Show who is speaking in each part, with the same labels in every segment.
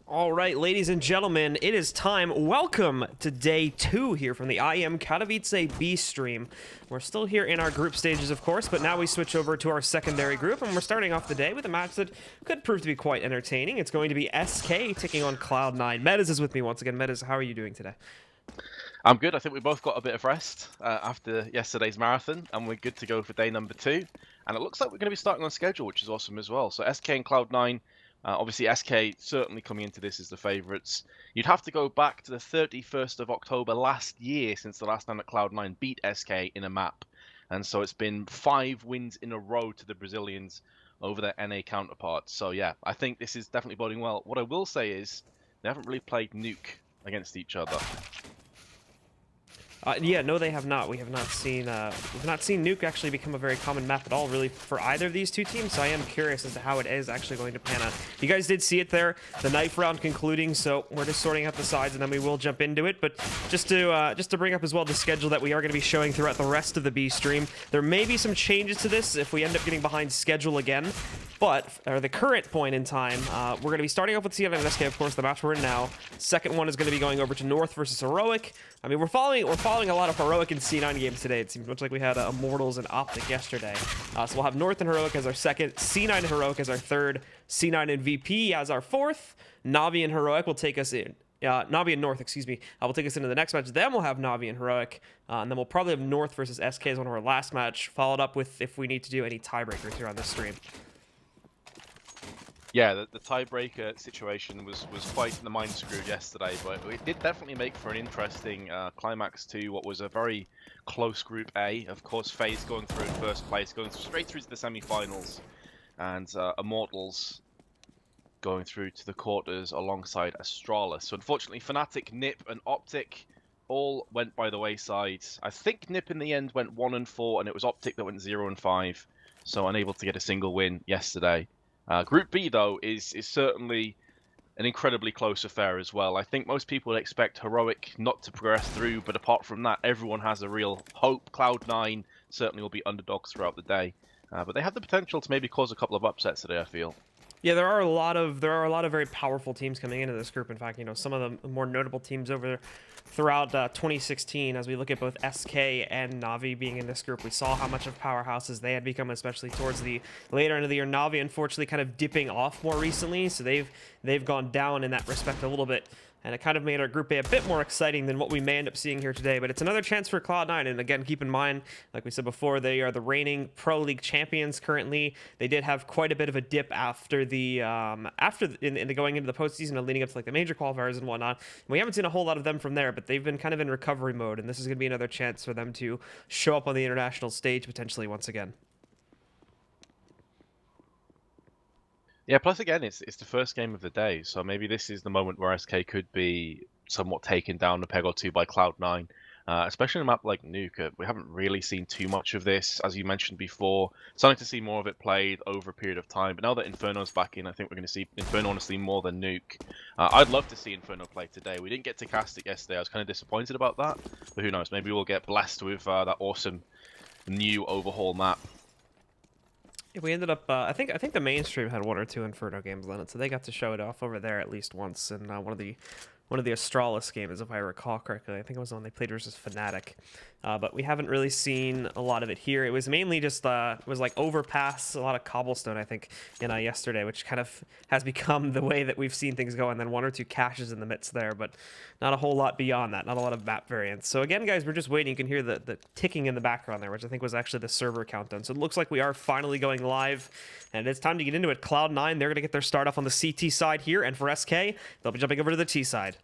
Speaker 1: All right, ladies and gentlemen, it is time. Welcome to day 2 here from the IEM Katowice B stream. We're still here in our group stages, of course, but now we switch over to our secondary group, and we're starting off the day with a match that could prove to be quite entertaining. It's going to be SK taking on Cloud9. Metas is with me once again. Metas, how are you doing today?
Speaker 2: I'm good. I think we both got a bit of rest after yesterday's marathon, and we're good to go for day number 2. And it looks like we're going to be starting on schedule, which is awesome as well. So SK and Cloud9, obviously SK certainly coming into this as the favourites. You'd have to go back to the 31st of October last year since the last time that Cloud9 beat SK in a map. And so it's been 5 wins in a row to the Brazilians over their NA counterparts. So yeah, I think this is definitely boding well. What I will say is they haven't really played Nuke against each other.
Speaker 1: Yeah, no, they have not. We've not seen Nuke actually become a very common map at all, really, for either of these two teams. So I am curious as to how it is actually going to pan out. You guys did see it there, the knife round concluding. So we're just sorting out the sides, and then we will jump into it. But just to bring up as well the schedule that we are going to be showing throughout the rest of the B stream. There may be some changes to this if we end up getting behind schedule again. But at the current point in time, we're going to be starting off with C9 and SK, of course, the match we're in now. Second one is going to be going over to North versus Heroic. I mean, we're following a lot of Heroic and C9 games today. It seems much like we had Immortals and Optic yesterday. So we'll have North and Heroic as our second, C9 and Heroic as our third, C9 and VP as our fourth. Navi and Heroic will take us in. Navi and North, excuse me, will take us into the next match. Then we'll have Navi and Heroic, and then we'll probably have North versus SK as one of our last match, followed up with if we need to do any tiebreakers here on this stream.
Speaker 2: Yeah, the tiebreaker situation was quite the mind screwed yesterday, but it did definitely make for an interesting climax to what was a very close Group A. Of course, FaZe going through in first place, going straight through to the semi-finals, and Immortals going through to the quarters alongside Astralis. So unfortunately, Fnatic, Nip, and Optic all went by the wayside. I think Nip in the end went 1-4, and it was Optic that went 0-5, so unable to get a single win yesterday. Group B, though, is certainly an incredibly close affair as well. I think most people would expect Heroic not to progress through, but apart from that, everyone has a real hope. Cloud9 certainly will be underdogs throughout the day, but they have the potential to maybe cause a couple of upsets today, I feel.
Speaker 1: Yeah, there are a lot of very powerful teams coming into this group. In fact, some of the more notable teams throughout 2016, as we look at both SK and Navi being in this group, we saw how much of powerhouses they had become, especially towards the later end of the year. Navi, unfortunately, kind of dipping off more recently, so they've gone down in that respect a little bit. And it kind of made our Group A a bit more exciting than what we may end up seeing here today. But it's another chance for Cloud9. And again, keep in mind, like we said before, they are the reigning Pro League champions currently. They did have quite a bit of a dip after the going into the postseason and leading up to like the major qualifiers and whatnot. And we haven't seen a whole lot of them from there, but they've been kind of in recovery mode. And this is going to be another chance for them to show up on the international stage potentially once again.
Speaker 2: Yeah, plus again, it's the first game of the day, so maybe this is the moment where SK could be somewhat taken down a peg or two by Cloud9, especially in a map like Nuke. We haven't really seen too much of this, as you mentioned before. Starting to see more of it played over a period of time, but now that Inferno's back in, I think we're going to see Inferno honestly more than Nuke. I'd love to see Inferno play today. We didn't get to cast it yesterday. I was kind of disappointed about that, but who knows? Maybe we'll get blessed with that awesome new overhaul map.
Speaker 1: We ended up, I think the mainstream had 1 or 2 Inferno games on it, so they got to show it off over there at least once in one of the Astralis games, if I recall correctly. I think it was the one they played versus Fnatic. But we haven't really seen a lot of it here. It was mainly just, it was like overpass, a lot of cobblestone, I think, yesterday, which kind of has become the way that we've seen things go, and then 1 or 2 caches in the midst there, but not a whole lot beyond that, not a lot of map variants. So again, guys, we're just waiting. You can hear the ticking in the background there, which I think was actually the server countdown. So it looks like we are finally going live, and it's time to get into it. Cloud9, they're going to get their start off on the CT side here, and for SK, they'll be jumping over to the T side.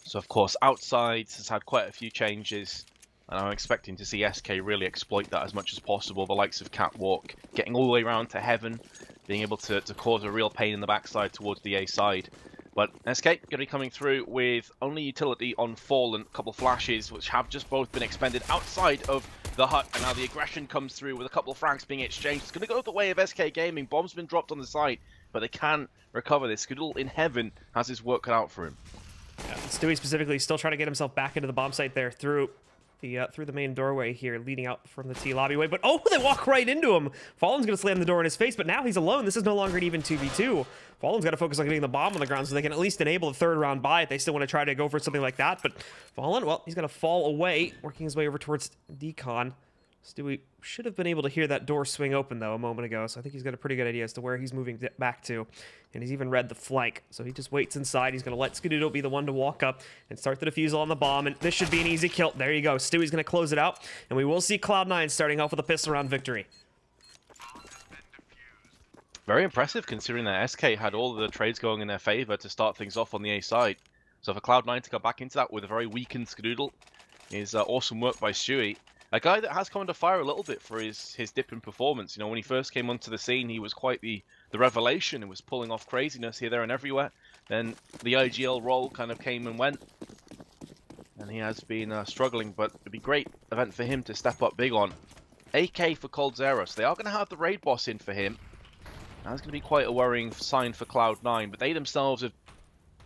Speaker 2: So of course, Outside has had quite a few changes, and I'm expecting to see SK really exploit that as much as possible. The likes of Catwalk getting all the way around to Heaven, being able to cause a real pain in the backside towards the A side. But SK going to be coming through with only utility on Fallen, a couple flashes, which have just both been expended outside of the hut, and now the aggression comes through with a couple of frags being exchanged. It's going to go the way of SK Gaming. Bomb's been dropped on the side, but they can recover this. Skiddle in Heaven has his work cut out for him.
Speaker 1: Yeah, Stewie specifically still trying to get himself back into the bomb site there through through the main doorway here, leading out from the T lobby way. But oh, they walk right into him. Fallen's gonna slam the door in his face, but now he's alone. This is no longer an even 2v2. Fallen's got to focus on getting the bomb on the ground so they can at least enable the 3rd round buy if they still want to try to go for something like that. But Fallen, well, he's gonna fall away, working his way over towards Decon. Stewie should have been able to hear that door swing open, though, a moment ago, so I think he's got a pretty good idea as to where he's moving back to. And he's even read the flank, so he just waits inside. He's going to let Skadoodle be the one to walk up and start the defusal on the bomb, and this should be an easy kill. There you go. Stewie's going to close it out, and we will see Cloud9 starting off with a pistol round victory.
Speaker 2: Very impressive considering that SK had all of the trades going in their favor to start things off on the A side. So for Cloud9 to go back into that with a very weakened Skadoodle is awesome work by Stewie. A guy that has come under fire a little bit for his dip in performance. You know, when he first came onto the scene, he was quite the revelation and was pulling off craziness here, there, and everywhere. Then the IGL role kind of came and went, and he has been struggling, but it'd be a great event for him to step up big on. AK for coldzera, so they are going to have the raid boss in for him. That's going to be quite a worrying sign for Cloud9, but they themselves have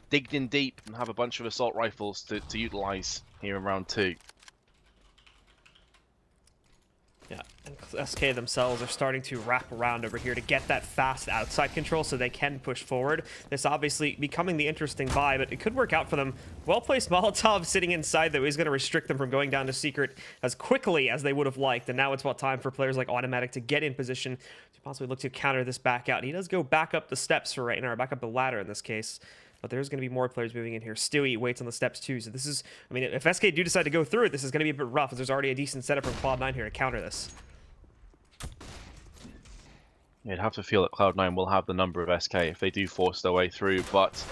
Speaker 2: digged in deep and have a bunch of assault rifles to utilize here in round 2.
Speaker 1: Yeah, and SK themselves are starting to wrap around over here to get that fast outside control so they can push forward. This obviously becoming the interesting buy, but it could work out for them. Well-placed Molotov sitting inside, though, is going to restrict them from going down to secret as quickly as they would have liked, and now it's about time for players like Automatic to get in position to possibly look to counter this back out. He does go back up the steps for right now, or back up the ladder in this case. But there's going to be more players moving in here. Stewie waits on the steps too. So this is, I mean, if SK do decide to go through it, this is going to be a bit rough, as there's already a decent setup from Cloud9 here to counter this.
Speaker 2: You'd have to feel that Cloud9 will have the number of SK if they do force their way through, but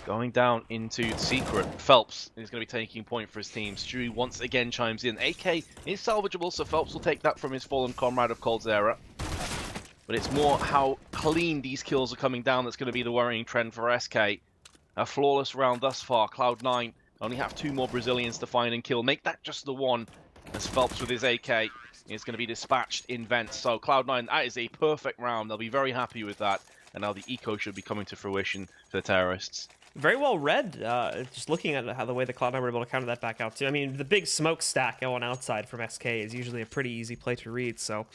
Speaker 2: going down into secret, Phelps is going to be taking point for his team. Stewie once again chimes in. AK is salvageable, so Phelps will take that from his fallen comrade of coldzera. But it's more how clean these kills are coming down that's going to be the worrying trend for SK. A flawless round thus far. Cloud9 only have 2 more Brazilians to find and kill. Make that just the one, as Phelps with his AK is going to be dispatched in vent. So Cloud9, that is a perfect round. They'll be very happy with that. And now the eco should be coming to fruition for the terrorists.
Speaker 1: Very well read, just looking at how the way the Cloud9 were able to counter that back out too. I mean, the big smoke stack going outside from SK is usually a pretty easy play to read, so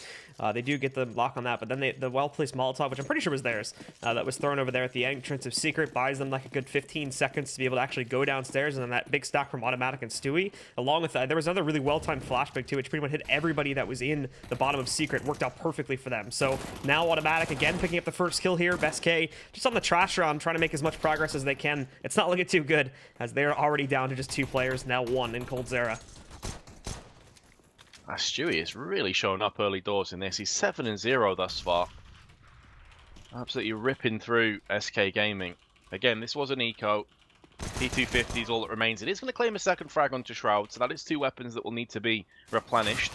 Speaker 1: they do get the lock on that. But then the well-placed Molotov, which I'm pretty sure was theirs, that was thrown over there at the entrance of Secret, buys them like a good 15 seconds to be able to actually go downstairs, and then that big stack from Automatic and Stewie, along with that, there was another really well-timed flashbang too, which pretty much hit everybody that was in the bottom of Secret, worked out perfectly for them. So now Automatic again picking up the first kill here, SK just on the trash round, trying to make as much progress as they can. It's not looking too good, as they're already down to just 2 players, now 1 in coldzera.
Speaker 2: Stewie is really showing up early doors in this. He's 7-0 thus far. Absolutely ripping through SK Gaming. Again, this was an eco. P250 is all that remains. It is going to claim a second frag onto Shroud, so that is 2 weapons that will need to be replenished.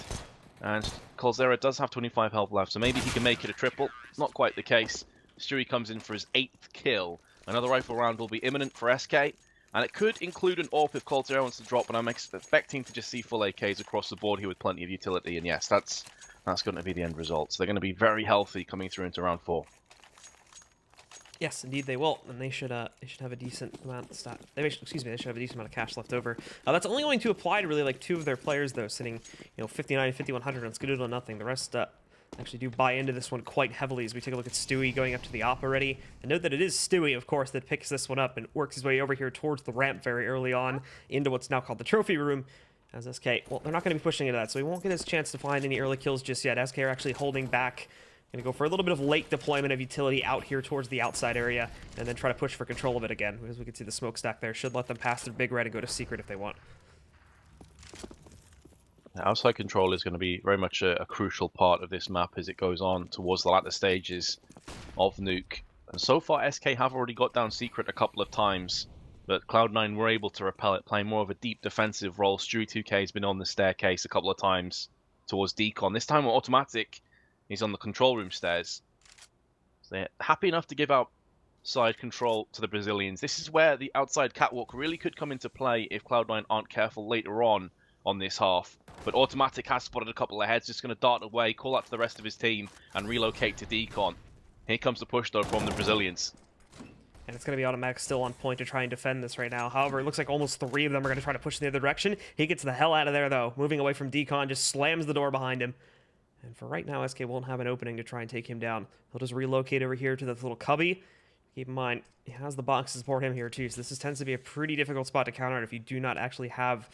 Speaker 2: And coldzera does have 25 health left, so maybe he can make it a triple. Not quite the case. Stewie comes in for his 8th kill. Another rifle round will be imminent for SK, and it could include an AWP if coldzera wants to drop, but I'm expecting to just see full AKs across the board here with plenty of utility, and yes, that's going to be the end result. So they're going to be very healthy coming through into round 4.
Speaker 1: Yes, indeed they will, and they should have a decent amount of stat. They should have a decent amount of cash left over. That's only going to apply to really like 2 of their players though, sitting 59 and 5100 on Skadoodle and nothing. The rest actually do buy into this one quite heavily as we take a look at Stewie going up to the op already. And note that it is Stewie, of course, that picks this one up and works his way over here towards the ramp very early on into what's now called the trophy room. As SK, well, they're not going to be pushing into that, so he won't get his chance to find any early kills just yet. SK are actually holding back. Going to go for a little bit of late deployment of utility out here towards the outside area, and then try to push for control of it again. As we can see, the smokestack there should let them pass through Big Red and go to secret if they want.
Speaker 2: Outside control is going to be very much a crucial part of this map as it goes on towards the latter stages of Nuke. And so far, SK have already got down secret a couple of times, but Cloud9 were able to repel it, playing more of a deep defensive role. Stewie 2K has been on the staircase a couple of times towards Decon. This time with Automatic, he's on the control room stairs. So they're happy enough to give out side control to the Brazilians. This is where the outside catwalk really could come into play if Cloud9 aren't careful later on this half. But Automatic has spotted a couple of heads, just going to dart away, call out to the rest of his team, and relocate to Decon. Here comes the push, though, from the Brazilians.
Speaker 1: And it's going to be Automatic still on point to try and defend this right now. However, it looks like almost 3 of them are going to try to push in the other direction. He gets the hell out of there, though. Moving away from Decon, just slams the door behind him. And for right now, SK won't have an opening to try and take him down. He'll just relocate over here to this little cubby. Keep in mind, he has the box to support him here, too. So this tends to be a pretty difficult spot to counter if you do not actually have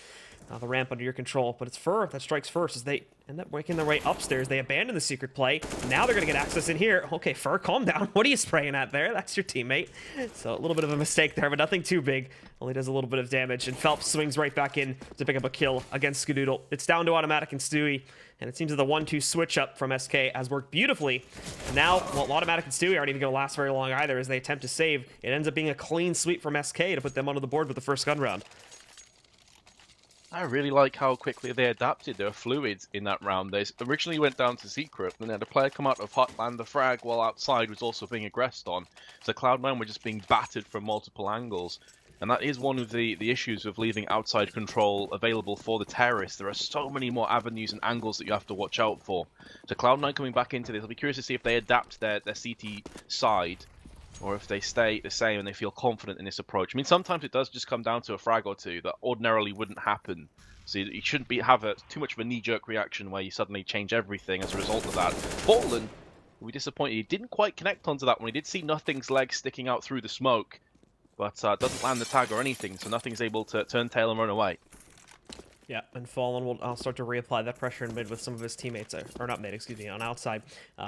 Speaker 1: the ramp under your control. But it's Fur that strikes first as they end up making their way upstairs. They abandon the secret play. Now they're going to get access in here. Okay, Fur, calm down. What are you spraying at there? That's your teammate. So a little bit of a mistake there, but nothing too big. Only does a little bit of damage. And Phelps swings right back in to pick up a kill against Skadoodle. It's down to Automatic and Stewie. And it seems that the 1-2 switch up from SK has worked beautifully. Now, well, Automatic and Stewie aren't even going to last very long either as they attempt to save. It ends up being a clean sweep from SK to put them onto the board with the first gun round.
Speaker 2: I really like how quickly they adapted. They were fluid in that round. They originally went down to Secret, and then had a player come out of Hot, land the frag, while outside was also being aggressed on. So Cloud9 were just being battered from multiple angles. And that is one of the issues of leaving outside control available for the terrorists. There are so many more avenues and angles that you have to watch out for. So Cloud9 coming back into this, I'll be curious to see if they adapt their CT side, or if they stay the same and they feel confident in this approach. I mean, sometimes it does just come down to a frag or two that ordinarily wouldn't happen. So you shouldn't have too much of a knee-jerk reaction where you suddenly change everything as a result of that. Fallen, we disappointed. He didn't quite connect onto that one. He did see Nothing's leg sticking out through the smoke, but doesn't land the tag or anything, so Nothing's able to turn tail and run away.
Speaker 1: Yeah, and Fallen will start to reapply that pressure in mid with some of his teammates, or not mid, excuse me, on outside,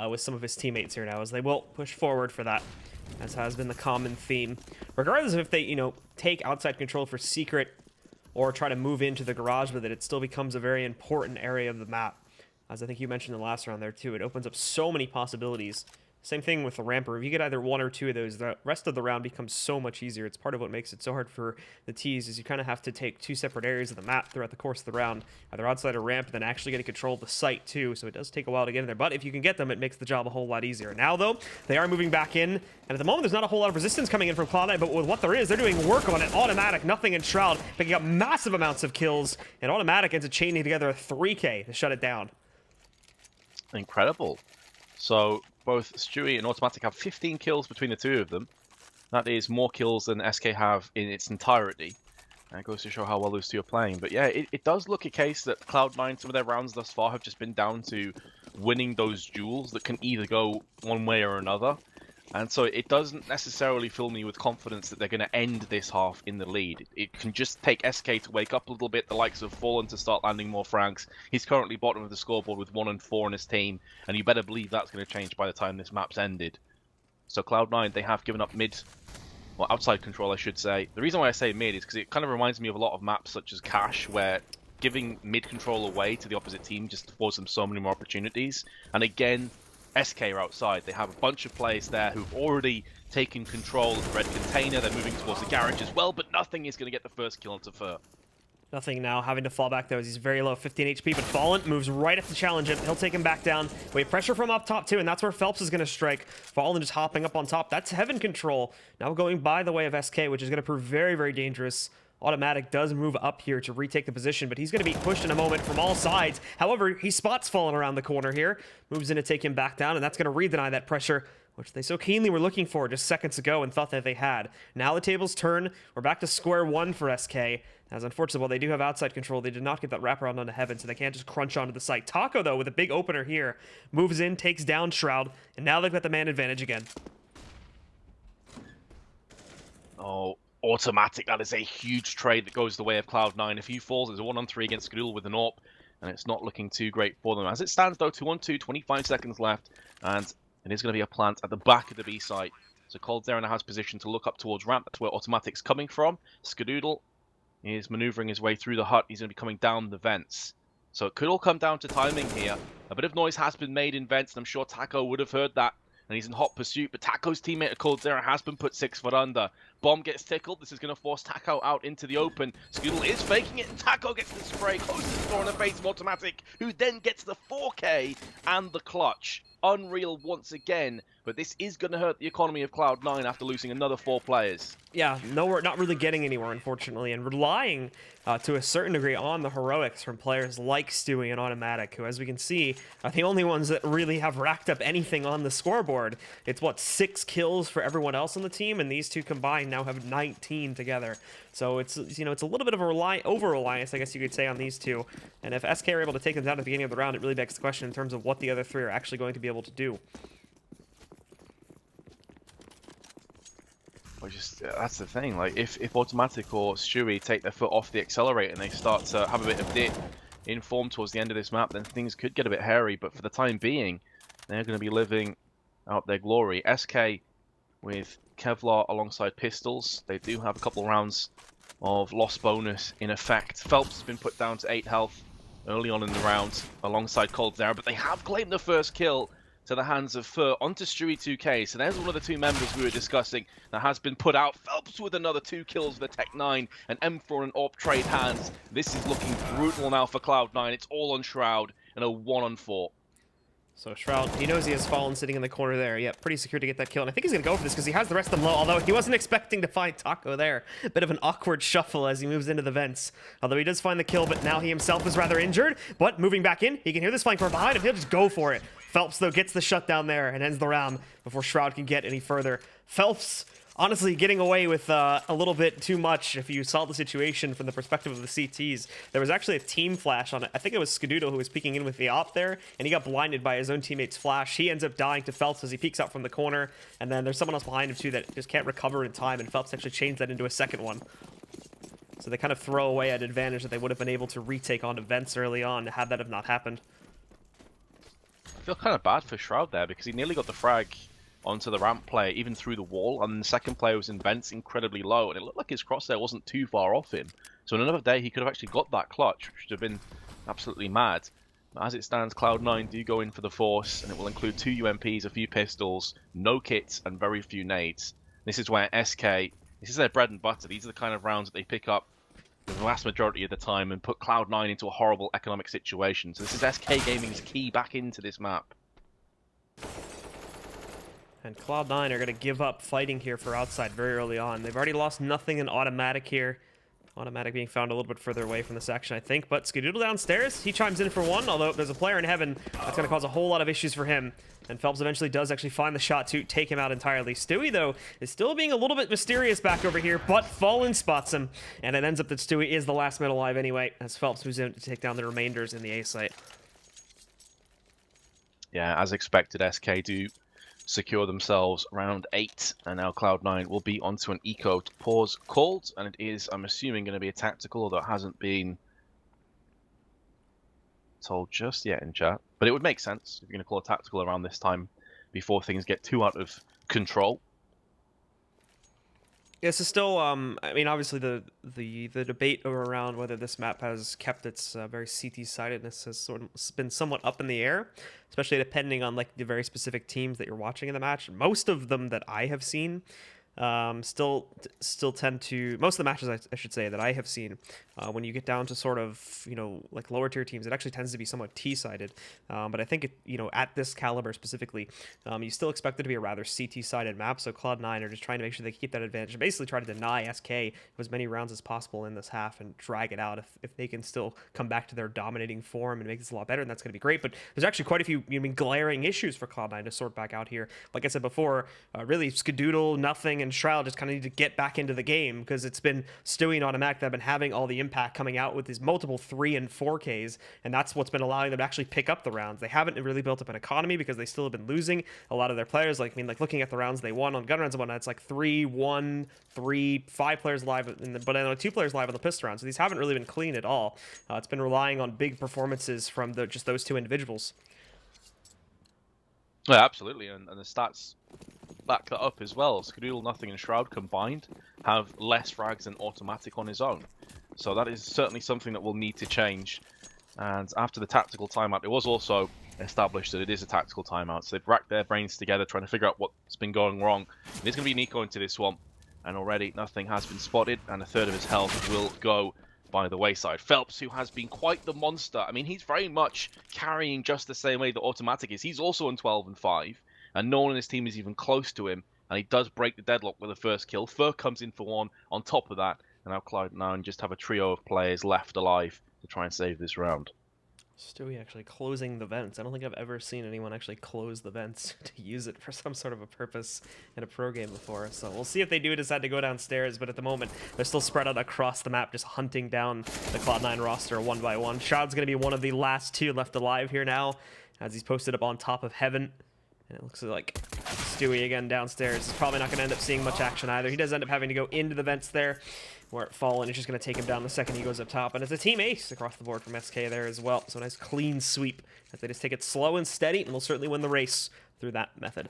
Speaker 1: with some of his teammates here now, as they will push forward for that, as has been the common theme. Regardless of if they, take outside control for Secret, or try to move into the garage with it, it still becomes a very important area of the map. As I think you mentioned in the last round there too, it opens up so many possibilities. Same thing with the ramper. If you get either 1 or 2 of those, the rest of the round becomes so much easier. It's part of what makes it so hard for the T's, is you kind of have to take 2 separate areas of the map throughout the course of the round, either outside or ramp, and then actually getting control of the site too, so it does take a while to get in there. But if you can get them, it makes the job a whole lot easier. Now, though, they are moving back in, and at the moment, there's not a whole lot of resistance coming in from Cloud9, but with what there is, they're doing work on it. Automatic, Nothing, and Shroud picking up massive amounts of kills, and Automatic ends up chaining together a 3K to shut it down.
Speaker 2: Incredible. So both Stewie and Automatic have 15 kills between the two of them. That is more kills than SK have in its entirety. And it goes to show how well those two are playing. But yeah, it does look a case that Cloud9, some of their rounds thus far have just been down to winning those duels that can either go one way or another. And so it doesn't necessarily fill me with confidence that they're going to end this half in the lead. It can just take SK to wake up a little bit, the likes of Fallen to start landing more frags. He's currently bottom of the scoreboard with 1 and 4 in his team, and you better believe that's going to change by the time this map's ended. So Cloud9, they have given up mid, well, outside control, I should say. The reason why I say mid is because it kind of reminds me of a lot of maps such as Cash, where giving mid control away to the opposite team just affords them so many more opportunities. And again, SK are outside. They have a bunch of players there who've already taken control of the red container. They're moving towards the garage as well, but Nothing is going to get the first kill onto Fur.
Speaker 1: Nothing now, having to fall back though as he's very low, 15 HP, but Fallen moves right up to challenge him. He'll take him back down. We have pressure from up top too, and that's where Phelps is going to strike. Fallen just hopping up on top. That's Heaven control. Now going by the way of SK, which is going to prove very, very dangerous. Automatic does move up here to retake the position, but he's going to be pushed in a moment from all sides. However, he spots Fallen around the corner here, moves in to take him back down, and that's going to re-deny that pressure, which they so keenly were looking for just seconds ago and thought that they had. Now the tables turn. We're back to square one for SK. As unfortunately, while they do have outside control, they did not get that wraparound onto Heaven, so they can't just crunch onto the site. Taco, though, with a big opener here, moves in, takes down Shroud, and now they've got the man advantage again.
Speaker 2: Oh, Automatic, that is a huge trade that goes the way of Cloud9. If he falls, it's a 1-on-3 against Skadoodle with an AWP, and it's not looking too great for them. As it stands, though, 2-on-2, 25 seconds left, and it is going to be a plant at the back of the B site. So Coldzera now has position to look up towards ramp. That's where Automatic's coming from. Skadoodle is maneuvering his way through the hut. He's going to be coming down the vents. So it could all come down to timing here. A bit of noise has been made in vents, and I'm sure Taco would have heard that. And he's in hot pursuit, but Taco's teammate Coldzera has been put 6 foot under. bomb gets tickled. This is going to force Taco out into the open. Scoodle is faking it, and Taco gets the spray, closes the door in the face of Automatic, who then gets the 4K and the clutch. Unreal once again, but this is going to hurt the economy of Cloud9 after losing another 4 players.
Speaker 1: Yeah, no, we're not really getting anywhere, unfortunately, and relying to a certain degree on the heroics from players like Stewie and Automatic, who, as we can see, are the only ones that really have racked up anything on the scoreboard. It's, what, 6 kills for everyone else on the team, and these two combined now have 19 together. So it's, you know, it's a little bit of a over-reliance, I guess you could say, on these two. And if SK are able to take them down at the beginning of the round, it really begs the question in terms of what the other 3 are actually going to be able to do.
Speaker 2: That's the thing, like if Automatic or Stewie take their foot off the accelerator and they start to have a bit of dip in form towards the end of this map, then things could get a bit hairy, but for the time being, they're going to be living out their glory. SK with Kevlar alongside Pistols, they do have a couple rounds of loss bonus in effect. Phelps has been put down to 8 health early on in the round alongside Cold Zara, but they have claimed the first kill to the hands of Fur onto Stewie 2K. So there's one of the 2 members we were discussing that has been put out. Phelps with another 2 kills for the Tech 9, and M4 and AWP trade hands. This is looking brutal now for Cloud9. It's all on Shroud and a 1-on-4.
Speaker 1: So Shroud, he knows he has Fallen sitting in the corner there. Yeah, pretty secure to get that kill. And I think he's going to go for this because he has the rest of them low, although he wasn't expecting to find Taco there. A bit of an awkward shuffle as he moves into the vents. Although he does find the kill, but now he himself is rather injured. But moving back in, he can hear this flank from behind him. He'll just go for it. Phelps, though, gets the shutdown there and ends the round before Shroud can get any further. Phelps, honestly, getting away with a little bit too much if you saw the situation from the perspective of the CTs. There was actually a team flash on it. I think it was Skadoodle who was peeking in with the op there, and he got blinded by his own teammate's flash. He ends up dying to Phelps as he peeks out from the corner, and then there's someone else behind him, too, that just can't recover in time, and Phelps actually changed that into a second one. So they kind of throw away an advantage that they would have been able to retake onto vents early on had that have not happened.
Speaker 2: I feel kind of bad for Shroud there because he nearly got the frag onto the ramp player, even through the wall, and the second player was in vents incredibly low, and it looked like his crosshair wasn't too far off him. So in another day, he could have actually got that clutch, which would have been absolutely mad. But as it stands, Cloud9 do go in for the force, and it will include 2 UMPs, a few pistols, no kits, and very few nades. This is where SK, this is their bread and butter. These are the kind of rounds that they pick up the vast majority of the time and put Cloud9 into a horrible economic situation. So this is SK Gaming's key back into this map.
Speaker 1: And Cloud9 are going to give up fighting here for outside very early on. They've already lost nothing in Automatic here. Automatic being found a little bit further away from the section, I think. But Skadoodle downstairs, he chimes in for one, although there's a player in heaven that's going to cause a whole lot of issues for him. And Phelps eventually does actually find the shot to take him out entirely. Stewie, though, is still being a little bit mysterious back over here, but Fallen spots him. And it ends up that Stewie is the last man alive anyway, as Phelps moves in to take down the remainders in the A site.
Speaker 2: Yeah, as expected, SK do secure themselves round 8, and now Cloud9 will be onto an eco pause called, and it is, I'm assuming, going to be a tactical, although it hasn't been told just yet in chat. But it would make sense if you're going to call a tactical around this time before things get too out of control.
Speaker 1: This is still, I mean, obviously the debate around whether this map has kept its very CT-sidedness has sort of been somewhat up in the air, especially depending on like the very specific teams that you're watching in the match. Most of them that I have seen still tend to, most of the matches I should say that I have seen, when you get down to sort of, you know, like lower tier teams, it actually tends to be somewhat T-sided. But I think, you know, at this caliber specifically, you still expect it to be a rather CT-sided map. So Cloud9 are just trying to make sure they keep that advantage and basically try to deny SK as many rounds as possible in this half and drag it out if they can still come back to their dominating form and make this a lot better. And that's going to be great. But there's actually quite a few, I mean, glaring issues for Cloud9 to sort back out here. Like I said before, really Skadoodle, Nothing, and Shroud just kind of need to get back into the game because it's been Stewie and Automatic that have been having all the impact coming out with these multiple 3 and 4Ks, and that's what's been allowing them to actually pick up the rounds. They haven't really built up an economy because they still have been losing a lot of their players. Like, I mean, like looking at the rounds they won on gun rounds and whatnot, it's like 3, 1, 3, 5 players live, but only 2 players live on the pistol round. So these haven't really been clean at all. It's been relying on big performances from just those 2 individuals.
Speaker 2: Yeah, absolutely, and the stats back that up as well. Skadoodle, Nothing, and Shroud combined have less frags than Automatic on his own. So that is certainly something that will need to change. And after the tactical timeout, it was also established that it is a tactical timeout. So they've racked their brains together trying to figure out what's been going wrong. There's going to be an eco into this one. and already nothing has been spotted, and a third of his health will go by the wayside. Phelps, who has been quite the monster. I mean, he's very much carrying just the same way that Automatic is. He's also on 12 and 5, and no one in his team is even close to him, and he does break the deadlock with the first kill. Fur comes in for one on top of that, and now Cloud9 just have a trio of players left alive to try and save this round.
Speaker 1: Stewie actually closing the vents. I don't think I've ever seen anyone actually close the vents to use it for some sort of a purpose in a pro game before. So we'll see if they do decide to go downstairs, but at the moment, they're still spread out across the map, just hunting down the Cloud9 roster one by one. Shroud's going to be one of the last two left alive here now, as he's posted up on top of Heaven. And it looks like Stewie again downstairs. He's probably not going to end up seeing much action either. He does end up having to go into the vents there, where Fallen is just going to take him down the second he goes up top. And it's a team ace across the board from SK there as well. So a nice clean sweep as they just take it slow and steady, and will certainly win the race through that method.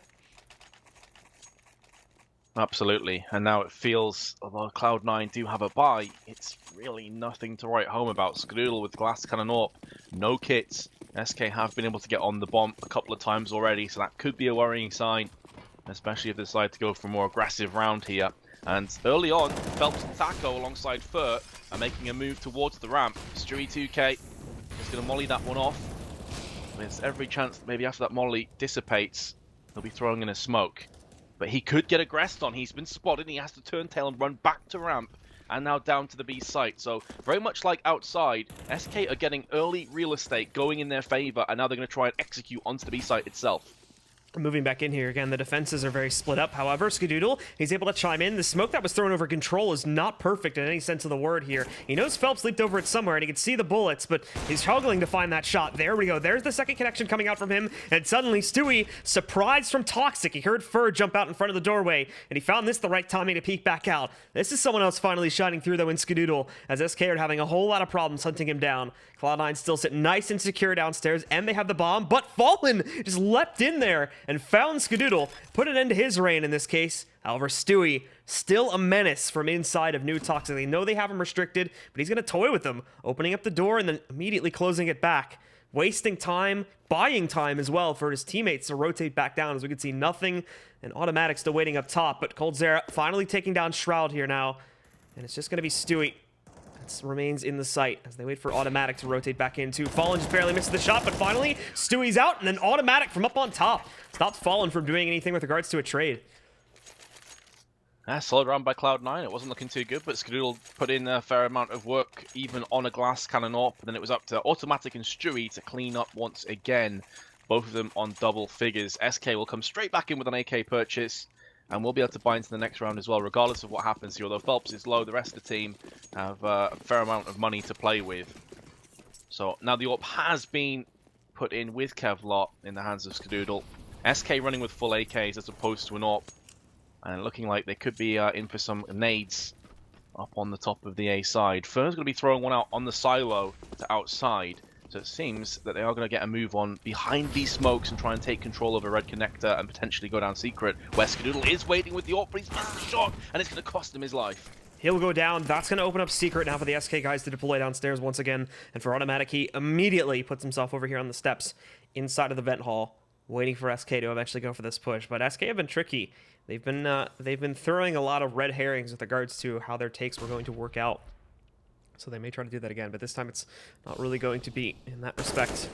Speaker 2: Absolutely, and now it feels, although Cloud9 do have a bye, it's really nothing to write home about. Skadoodle with Glass Cannon up, no kits. SK have been able to get on the bomb a couple of times already, so that could be a worrying sign, especially if they decide to go for a more aggressive round here. And early on, Phelps and Taco alongside Fur are making a move towards the ramp. Stewie 2K is going to molly that one off. There's every chance that maybe after that molly dissipates, they'll be throwing in a smoke. But he could get aggressed on. He's been spotted. He has to turn tail and run back to ramp. And now down to the B site. So very much like outside, SK are getting early real estate going in their favor. And now they're going to try and execute onto the B site itself.
Speaker 1: Moving back in here again, the defenses are very split up. However, Skadoodle, he's able to chime in. The smoke that was thrown over Control is not perfect in any sense of the word here. He knows Phelps leaped over it somewhere, and he can see the bullets, but he's struggling to find that shot. There we go. There's the second connection coming out from him, and suddenly Stewie, surprised from Toxic. He heard Fur jump out in front of the doorway, and he found this the right timing to peek back out. This is someone else finally shining through, though, in Skadoodle, as SK are having a whole lot of problems hunting him down. Cloud9 still sit nice and secure downstairs, and they have the bomb, but Fallen just leapt in there and found Skadoodle, put an end to his reign in this case. However, Stewie, still a menace from inside of New Toxic. They know they have him restricted, but he's going to toy with them, opening up the door and then immediately closing it back. Wasting time, buying time as well for his teammates to rotate back down, as we can see nothing, and Automatic still waiting up top, but coldzera finally taking down Shroud here now, and it's just going to be Stewie. Remains in the site as they wait for Automatic to rotate back into. Fallen just barely misses the shot, but finally Stewie's out, and then Automatic from up on top stopped Fallen from doing anything with regards to a trade.
Speaker 2: Solid round by Cloud9. It wasn't looking too good, but Skadoodle put in a fair amount of work even on a Glass Cannon AWP, and then it was up to Automatic and Stewie to clean up once again. Both of them on double figures. SK will come straight back in with an AK purchase, and we'll be able to buy into the next round as well, regardless of what happens here. Although Phelps is low, the rest of the team have a fair amount of money to play with. So now the AWP has been put in with Kevlar in the hands of Skadoodle. SK running with full AKs as opposed to an AWP. And looking like they could be in for some nades up on the top of the A side. Fern's going to be throwing one out on the silo to outside. So it seems that they are going to get a move on behind these smokes and try and take control of a red connector and potentially go down secret, where Skadoodle is waiting with the AWP, but he's missed the shot, and it's going to cost him his life.
Speaker 1: He'll go down. That's going to open up secret now for the SK guys to deploy downstairs once again. And for Automatic, he immediately puts himself over here on the steps inside of the vent hall, waiting for SK to eventually go for this push. But SK have been tricky. They've been throwing a lot of red herrings with regards to how their takes were going to work out. So they may try to do that again, but this time it's not really going to be in that respect.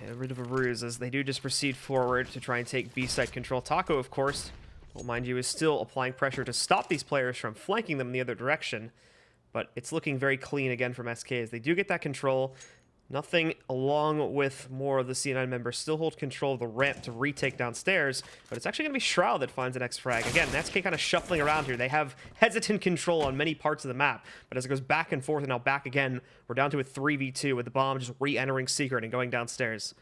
Speaker 1: A bit of a ruse as they do just proceed forward to try and take B-side control. Taco, of course, well, mind you, is still applying pressure to stop these players from flanking them in the other direction. But it's looking very clean again from SK as they do get that control. Nothing along with more of the C9 members still hold control of the ramp to retake downstairs, but it's actually going to be Shroud that finds an X frag. Again, SK kind of shuffling around here. They have hesitant control on many parts of the map, but as it goes back and forth and now back again, we're down to a 3v2 with the bomb just re-entering secret and going downstairs.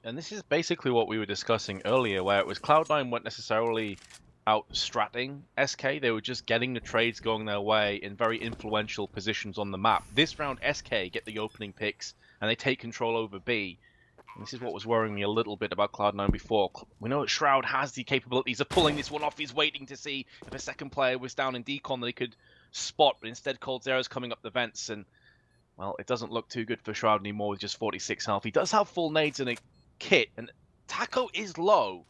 Speaker 2: And this is basically what we were discussing earlier, where it was Cloud9 weren't necessarily out stratting SK, they were just getting the trades going their way in very influential positions on the map. This round, SK get the opening picks, and they take control over B. And this is what was worrying me a little bit about Cloud9 before. We know that Shroud has the capabilities of pulling this one off. He's waiting to see if a second player was down in decon that he could spot, but instead coldzera's coming up the vents, and, well, it doesn't look too good for Shroud anymore with just 46 health. He does have full nades and a kit, and Taco is low.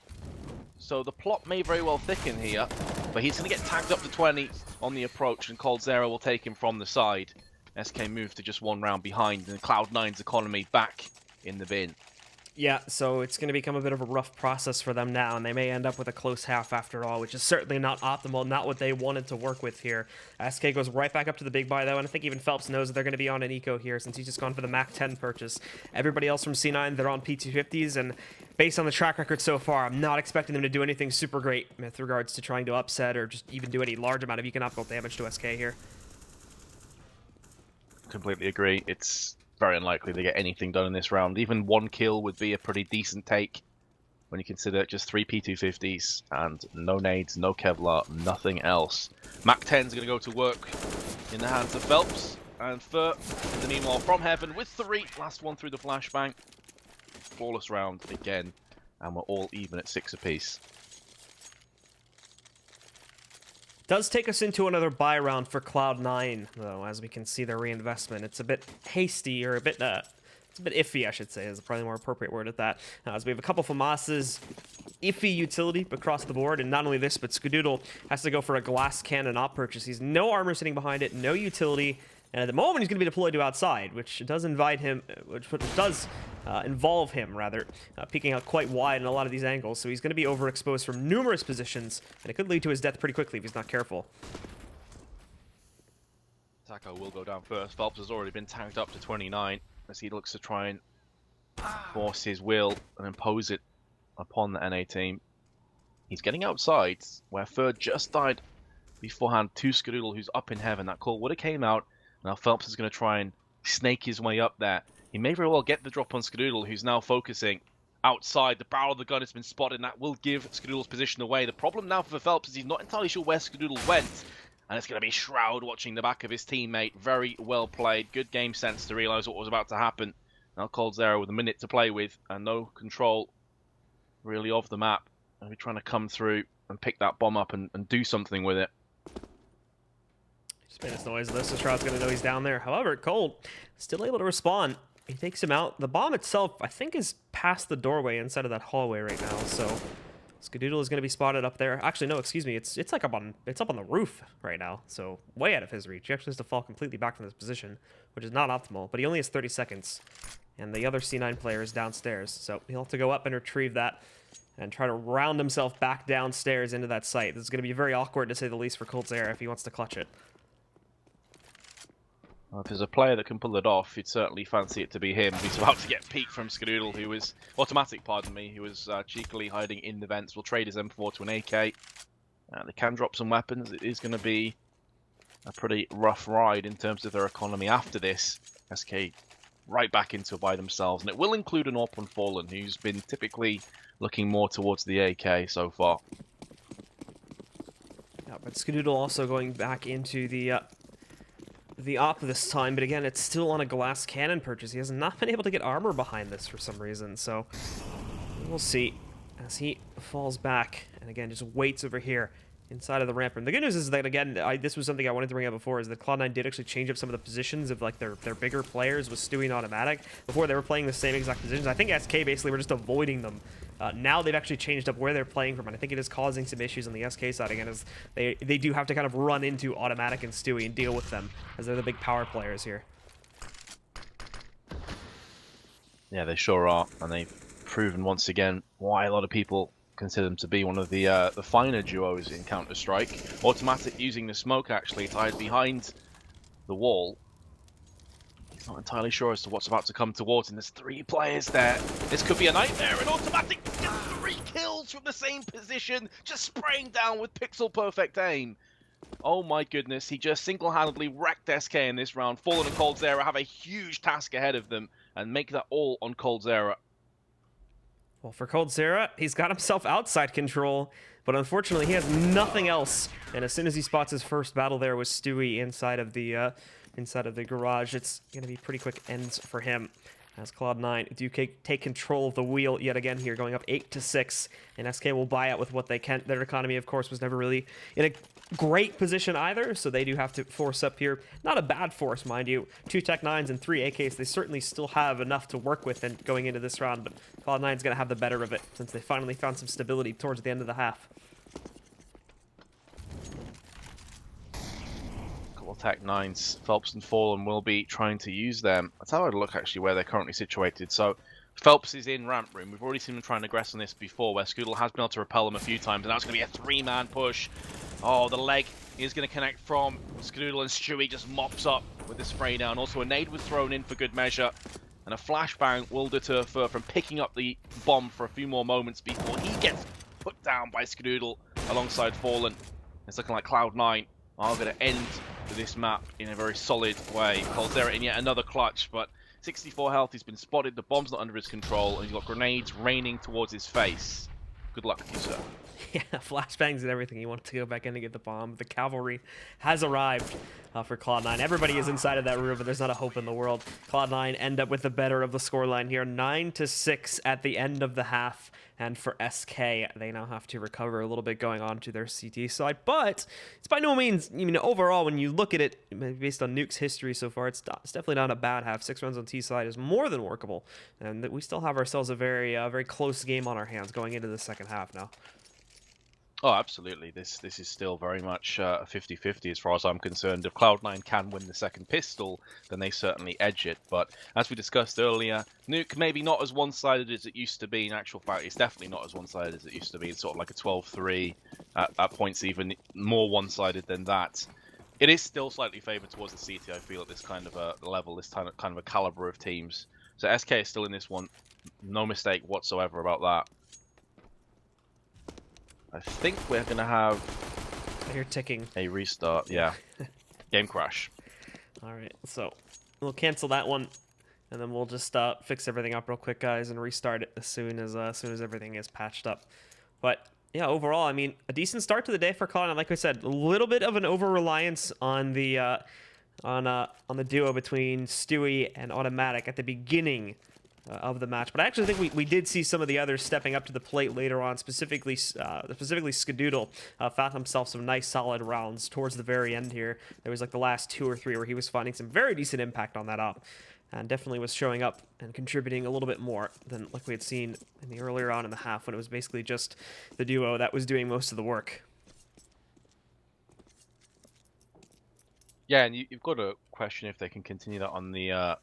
Speaker 2: So the plot may very well thicken here, but he's going to get tagged up to 20 on the approach, and coldzera will take him from the side. SK move to just 1 round behind, and Cloud9's economy back in the bin.
Speaker 1: Yeah, so it's going to become a bit of a rough process for them now, and they may end up with a close half after all, which is certainly not optimal, not what they wanted to work with here. SK goes right back up to the big buy, though, and I think even Phelps knows that they're going to be on an eco here since he's just gone for the Mac 10 purchase. Everybody else from C9, they're on P250s, and based on the track record so far, I'm not expecting them to do anything super great with regards to trying to upset or just even do any large amount of economical damage to SK here.
Speaker 2: Completely agree. It's very unlikely to get anything done in this round. Even 1 kill would be a pretty decent take when you consider just 3 P250s and no nades, no Kevlar, nothing else. Mac 10's going to go to work in the hands of Phelps, and Fur, in the meanwhile, from heaven with 3. Last one through the flashbang. Flawless round again, and we're all even at 6 apiece.
Speaker 1: Does take us into another buy round for Cloud9, though, as we can see their reinvestment. It's a bit hasty, or it's a bit iffy, I should say, is probably a more appropriate word at that. As we have a couple FAMAS's iffy utility across the board, and not only this, but Skadoodle has to go for a glass cannon op purchase. He's no armor sitting behind it, no utility, and at the moment he's going to be deployed to outside, which does invite him, which does involve him, rather, peeking out quite wide in a lot of these angles, so he's going to be overexposed from numerous positions, and it could lead to his death pretty quickly if he's not careful.
Speaker 2: Taco will go down first. Phelps has already been tagged up to 29 as he looks to try and force his will and impose it upon the NA team. He's getting outside, where Third just died beforehand to Skadoodle, who's up in heaven. That call would have came out. Now Phelps is going to try and snake his way up there. He may very well get the drop on Skadoodle, who's now focusing outside. The barrel of the gun has been spotted, and that will give Skadoodle's position away. The problem now for Phelps is he's not entirely sure where Skadoodle went, and it's going to be Shroud watching the back of his teammate. Very well played. Good game sense to realize what was about to happen. Now coldzera with a minute to play with, and no control really of the map. And we're trying to come through and pick that bomb up and do something with it.
Speaker 1: Just made this noise, though, so Shroud's going to know he's down there. However, Cold still able to respond. He takes him out. The bomb itself, I think, is past the doorway inside of that hallway right now, so Skadoodle is going to be spotted up there. Actually, no, excuse me. It's like up on the roof right now, so way out of his reach. He actually has to fall completely back from this position, which is not optimal, but he only has 30 seconds, and the other C9 player is downstairs, so he'll have to go up and retrieve that and try to round himself back downstairs into that site. This is going to be very awkward, to say the least, for coldzera if he wants to clutch it.
Speaker 2: Well, if there's a player that can pull it off, you'd certainly fancy it to be him. He's about to get peeked from Skadoodle, who was who was cheekily hiding in the vents. Will trade his M4 to an AK. They can drop some weapons. It is going to be a pretty rough ride in terms of their economy after this. SK right back into it by themselves, and it will include an AWP on Fallen, who's been typically looking more towards the AK so far.
Speaker 1: Yeah, but Skadoodle also going back into the op this time, but again, it's still on a glass cannon purchase. He has not been able to get armor behind this for some reason, so we'll see as he falls back and again just waits over here inside of the ramp room. The good news is that, again, this was something I wanted to bring up before, is that Cloud9 did actually change up some of the positions of like their bigger players with Stewie and Automatic. Before, they were playing the same exact positions. I think SK basically were just avoiding them. Now they've actually changed up where they're playing from, and I think it is causing some issues on the SK side again, as they do have to kind of run into Automatic and Stewie and deal with them, as they're the big power players here.
Speaker 2: Yeah, they sure are, and they've proven once again why a lot of people consider them to be one of the finer duos in Counter-Strike. Automatic using the smoke actually to hide behind the wall. He's not entirely sure as to what's about to come towards him. There's 3 players there. This could be a nightmare, and Automatic gets 3 kills from the same position, just spraying down with pixel perfect aim. Oh my goodness, he just single-handedly wrecked SK in this round. Fallen and coldzera have a huge task ahead of them, and make that all on coldzera.
Speaker 1: Well, for coldzera, he's got himself outside control, but unfortunately he has nothing else. And as soon as he spots his first battle there with Stewie inside of the garage, it's going to be pretty quick ends for him. as Cloud9 do take control of the wheel yet again here, going up 8-6, and SK will buy out with what they can. Their economy, of course, was never really in a great position either, so they do have to force up here. Not a bad force, mind you. 2 Tech 9s and 3 AKs. They certainly still have enough to work with and going into this round, but Cloud9's going to have the better of it since they finally found some stability towards the end of the half.
Speaker 2: Tech 9s, Phelps and Fallen will be trying to use them. Let's have a look actually where they're currently situated. So Phelps is in ramp room. We've already seen them try and aggress on this before, where Scoodle has been able to repel them a few times, and that's going to be a 3-man push. Oh, the leg is going to connect from Scoodle, and Stewie just mops up with the spray down. Also, a nade was thrown in for good measure, and a flashbang will deter Fur from picking up the bomb for a few more moments before he gets put down by Scoodle alongside Fallen. It's looking like Cloud9 are going to end this map in a very solid way. Coldzera in yet another clutch, but 64 health, he's been spotted, the bomb's not under his control, and he's got grenades raining towards his face. Good luck to you, sir.
Speaker 1: Yeah, flashbangs and everything. He wanted to go back in and get the bomb. The cavalry has arrived for Cloud9. Everybody is inside of that room, but there's not a hope in the world. Cloud9 end up with the better of the scoreline here. 9-6 at the end of the half. And for SK, they now have to recover a little bit going on to their CT side. But it's by no means, overall, when you look at it, based on Nuke's history so far, it's definitely not a bad half. 6 runs on T side is more than workable. And we still have ourselves a very, very close game on our hands going into the second half now.
Speaker 2: Oh, absolutely. This is still very much a 50-50 as far as I'm concerned. If Cloud9 can win the second pistol, then they certainly edge it. But as we discussed earlier, Nuke maybe not as one-sided as it used to be. In actual fact, it's definitely not as one-sided as it used to be. It's sort of like a 12-3. At points even more one-sided than that. It is still slightly favoured towards the CT, I feel, at this kind of a level, this kind of a caliber of teams. So SK is still in this one. No mistake whatsoever about that. I think we're going to have...
Speaker 1: I hear ticking.
Speaker 2: A restart, yeah. Game crash.
Speaker 1: All right, so we'll cancel that one, and then we'll just fix everything up real quick, guys, and restart it as soon as everything is patched up. But yeah, overall, I mean, a decent start to the day for Cloud9. Like I said, a little bit of an over-reliance on the duo between Stewie and Automatic at the beginning of the match, but I actually think we did see some of the others stepping up to the plate later on. Specifically Skadoodle found himself some nice solid rounds towards the very end here. There was like the last 2 or 3 where he was finding some very decent impact on that op, and definitely was showing up and contributing a little bit more than like we had seen in the earlier on in the half when it was basically just the duo that was doing most of the work.
Speaker 2: Yeah, and you've got to question if they can continue that on the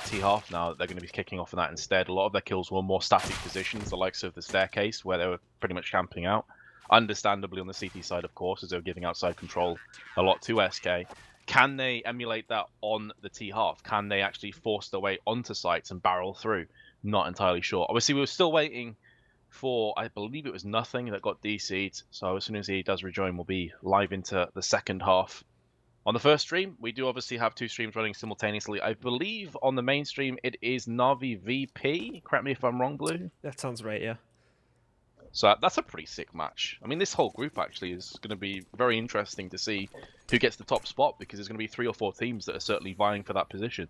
Speaker 2: T-half now that they're going to be kicking off on that instead. A lot of their kills were more static positions, the likes of the staircase, where they were pretty much camping out. Understandably on the CT side, of course, as they were giving outside control a lot to SK. Can they emulate that on the T-half? Can they actually force their way onto sites and barrel through? Not entirely sure. Obviously, we were still waiting for, I believe it was Nothing that got DC'd. So as soon as he does rejoin, we'll be live into the second half. On the first stream, we do obviously have 2 streams running simultaneously. I believe on the main stream, it is Navi VP. Correct me if I'm wrong, Blue.
Speaker 1: That sounds right, yeah.
Speaker 2: So that's a pretty sick match. I mean, this whole group actually is going to be very interesting to see who gets the top spot, because there's going to be 3 or 4 teams that are certainly vying for that position.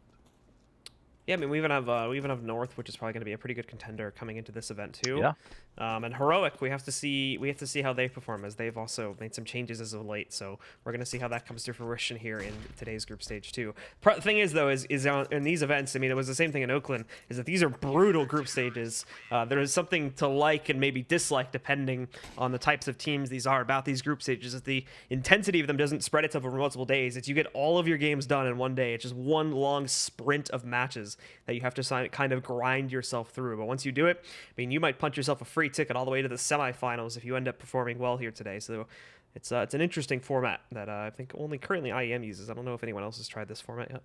Speaker 1: Yeah, I mean, we even have North, which is probably going to be a pretty good contender coming into this event too.
Speaker 2: Yeah.
Speaker 1: And Heroic, we have to see how they perform, as they've also made some changes as of late. So we're going to see how that comes to fruition here in today's group stage too. The thing is, though, is in these events, I mean, it was the same thing in Oakland, is that these are brutal group stages. There is something to like and maybe dislike depending on the types of teams these are about these group stages. Is the intensity of them doesn't spread itself over multiple days. It's you get all of your games done in one day. It's just one long sprint of matches that you have to kind of grind yourself through. But once you do it, I mean, you might punch yourself a free ticket all the way to the semifinals if you end up performing well here today. So it's an interesting format that I think only currently IEM uses. I don't know if anyone else has tried this format yet.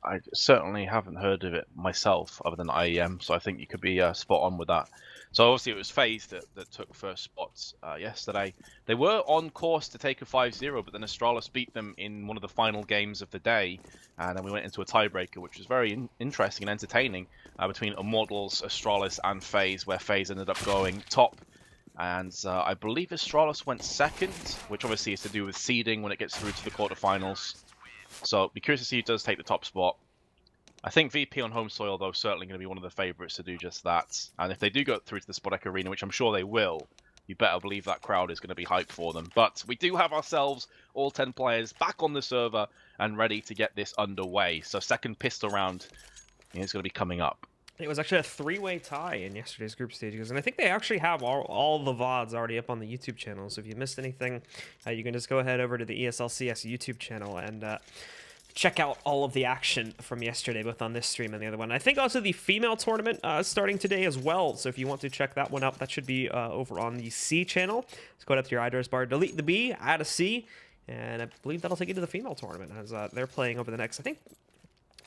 Speaker 2: I certainly haven't heard of it myself, other than IEM, so I think you could be spot on with that. So obviously it was FaZe that took first spots yesterday. They were on course to take a 5-0, but then Astralis beat them in one of the final games of the day, and then we went into a tiebreaker, which was very interesting and entertaining, between Immortals, Astralis, and FaZe, where FaZe ended up going top. And I believe Astralis went second, which obviously is to do with seeding when it gets through to the quarterfinals. So be curious to see who does take the top spot. I think VP on home soil, though, certainly going to be one of the favourites to do just that. And if they do go through to the Spodek Arena, which I'm sure they will, you better believe that crowd is going to be hyped for them. But we do have ourselves, all 10 players, back on the server and ready to get this underway. So second pistol round is going to be coming up.
Speaker 1: It was actually a three-way tie in yesterday's group stages, and I think they actually have all the VoDs already up on the YouTube channel. So if you missed anything, you can just go ahead over to the ESLCS YouTube channel and check out all of the action from yesterday, both on this stream and the other one. I think also the female tournament starting today as well. So if you want to check that one out, that should be over on the C channel. Just go up to your address bar, delete the B, add a C, and I believe that'll take you to the female tournament as they're playing over the next, I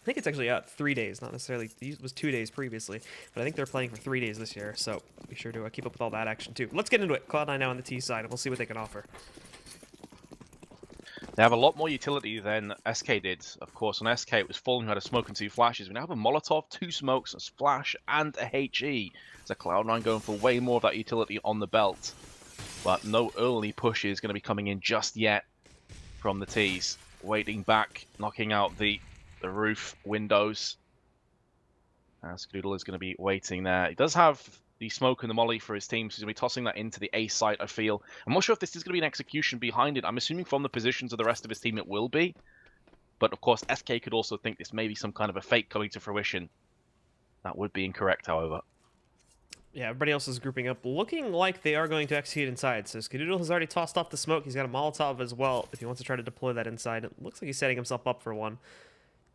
Speaker 1: think it's actually 3 days, not necessarily. It was 2 days previously, but I think they're playing for 3 days this year. So be sure to keep up with all that action too. Let's get into it. Cloud9 now on the T side, and we'll see what they can offer.
Speaker 2: They have a lot more utility than SK did. Of course, on SK it was Fallen who had a smoke and 2 flashes. We now have a Molotov, 2 smokes, a splash, and a HE. So Cloud9 going for way more of that utility on the belt. But no early pushes going to be coming in just yet from the Ts. Waiting back, knocking out the roof windows. Scoodle is going to be waiting there. He does have the smoke and the molly for his team, so he's going to be tossing that into the A site, I feel. I'm not sure if this is going to be an execution behind it. I'm assuming from the positions of the rest of his team it will be. But of course, SK could also think this may be some kind of a fake coming to fruition. That would be incorrect, however.
Speaker 1: Yeah, everybody else is grouping up, looking like they are going to execute inside. So Skadoodle has already tossed off the smoke. He's got a Molotov as well if he wants to try to deploy that inside. It looks like he's setting himself up for one.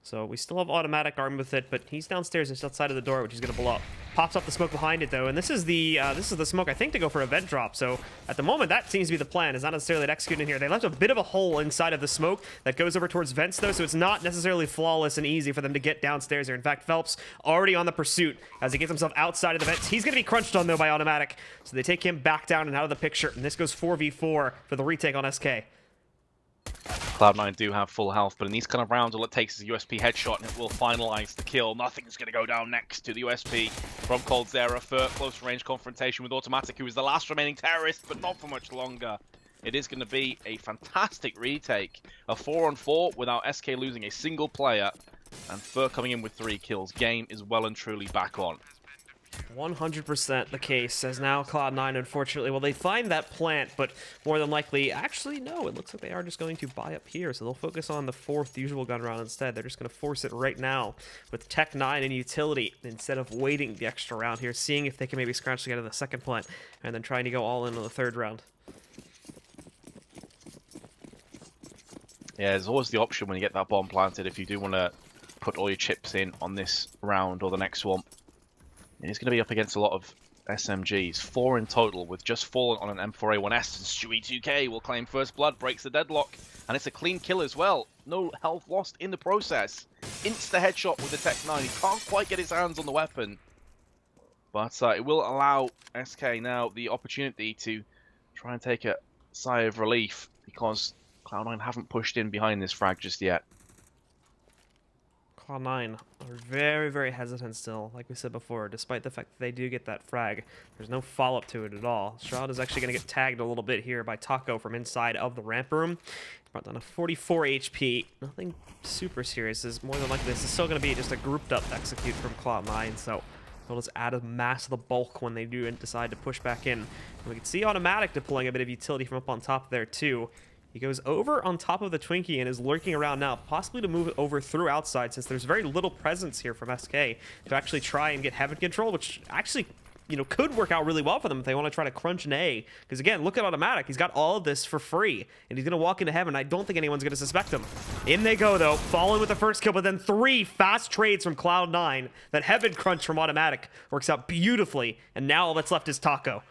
Speaker 1: So we still have automatic armed with it, but he's downstairs just outside of the door, which he's going to blow up. Pops up the smoke behind it, though, and this is the smoke, I think, to go for a vent drop. So at the moment, that seems to be the plan. It's not necessarily to execute in here. They left a bit of a hole inside of the smoke that goes over towards vents, though, so it's not necessarily flawless and easy for them to get downstairs here. In fact, Phelps already on the pursuit as he gets himself outside of the vents. He's going to be crunched on, though, by automatic. So they take him back down and out of the picture, and this goes 4v4 for the retake on SK.
Speaker 2: Cloud9 do have full health, but in these kind of rounds, all it takes is a USP headshot, and it will finalize the kill. Nothing's going to go down next to the USP from coldzera for close range confrontation with Automatic, who is the last remaining terrorist, but not for much longer. It is going to be a fantastic retake. A 4-on-4 without SK losing a single player, and Fur coming in with 3 kills. Game is well and truly back on.
Speaker 1: 100% the case, as now Cloud9, unfortunately, well, they find that plant, but more than likely, actually, no, it looks like they are just going to buy up here, so they'll focus on the 4th usual gun round instead. They're just going to force it right now with Tech 9 and utility, instead of waiting the extra round here, seeing if they can maybe scratch together the 2nd plant, and then trying to go all in on the 3rd round.
Speaker 2: Yeah, there's always the option when you get that bomb planted, if you do want to put all your chips in on this round or the next one. He's going to be up against a lot of SMGs, 4 in total, with just Fallen on an M4A1S, and Stewie2K will claim first blood, breaks the deadlock, and it's a clean kill as well. No health lost in the process. Insta-headshot with the Tech 9. He can't quite get his hands on the weapon, but it will allow SK now the opportunity to try and take a sigh of relief, because Cloud9 haven't pushed in behind this frag just yet.
Speaker 1: Cloud9 are very, very hesitant still, like we said before, despite the fact that they do get that frag. There's no follow-up to it at all. Shroud is actually going to get tagged a little bit here by Taco from inside of the ramp room. Brought down to 44 HP. Nothing super serious. Is more than likely this is still going to be just a grouped-up execute from Cloud9, so they'll just add a mass of the bulk when they do decide to push back in. And we can see Automatic deploying a bit of utility from up on top there, too. He goes over on top of the Twinkie and is lurking around now, possibly to move it over through outside, since there's very little presence here from SK to actually try and get Heaven control, which actually, you know, could work out really well for them if they want to try to crunch an A. Because again, look at Automatic. He's got all of this for free, and he's going to walk into Heaven. I don't think anyone's going to suspect him. In they go, though, falling with the first kill, but then 3 fast trades from Cloud9. That Heaven crunch from Automatic works out beautifully, and now all that's left is Taco.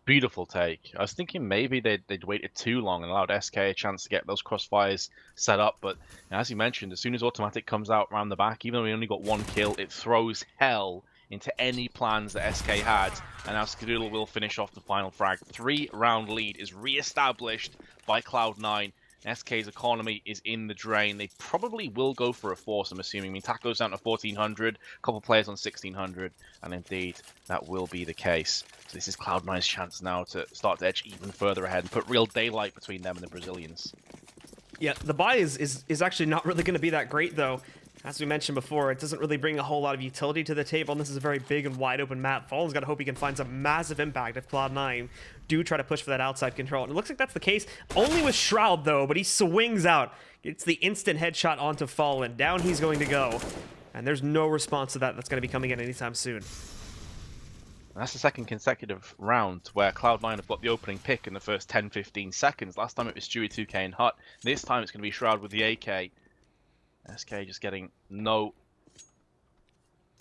Speaker 2: Beautiful take. I was thinking maybe they'd waited too long and allowed SK a chance to get those crossfires set up, but as you mentioned, as soon as Automatic comes out around the back, even though we only got 1 kill, it throws hell into any plans that SK had, and now Skadoodle will finish off the final frag. 3-round lead is re-established by Cloud9. SK's economy is in the drain. They probably will go for a force, I'm assuming. I mean, Taco's down to 1,400, a couple players on 1,600, and indeed, that will be the case. So this is Cloud9's chance now to start to edge even further ahead and put real daylight between them and the Brazilians.
Speaker 1: Yeah, the buy is actually not really going to be that great, though. As we mentioned before, it doesn't really bring a whole lot of utility to the table, and this is a very big and wide open map. Fallen's got to hope he can find some massive impact if Cloud9 do try to push for that outside control. And it looks like that's the case, only with Shroud though, but he swings out. It's the instant headshot onto Fallen. Down he's going to go, and there's no response to that that's going to be coming in anytime soon.
Speaker 2: And that's the second consecutive round where Cloud9 have got the opening pick in the first 10-15 seconds. Last time it was Stewie, 2K, and Hut. This time it's going to be Shroud with the AK. SK just getting no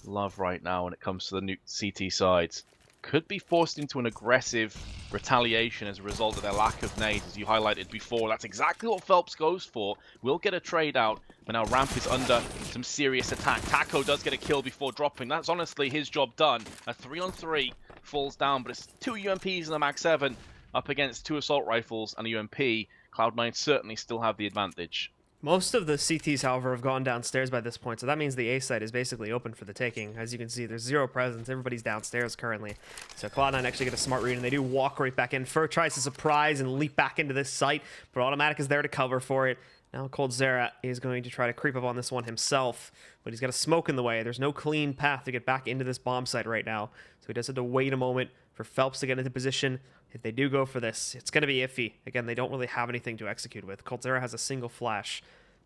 Speaker 2: love right now when it comes to the Nuke CT sides. Could be forced into an aggressive retaliation as a result of their lack of nades, as you highlighted before. That's exactly what Phelps goes for. Will get a trade out, but now Ramp is under some serious attack. Taco does get a kill before dropping. That's honestly his job done. A 3-on-3 falls down, but it's 2 UMPs in the Mag 7 up against 2 assault rifles and a UMP. Cloud9 certainly still have the advantage.
Speaker 1: Most of the CTs, however, have gone downstairs by this point, so that means the A site is basically open for the taking. As you can see, there's zero presence. Everybody's downstairs currently. So Cloud9 actually get a smart read, and they do walk right back in. Fur tries to surprise and leap back into this site, but Automatic is there to cover for it. Now coldzera is going to try to creep up on this one himself, but he's got a smoke in the way. There's no clean path to get back into this bomb site right now, so he does have to wait a moment for Phelps to get into position. If they do go for this, it's going to be iffy. Again, they don't really have anything to execute with. coldzera has a single flash,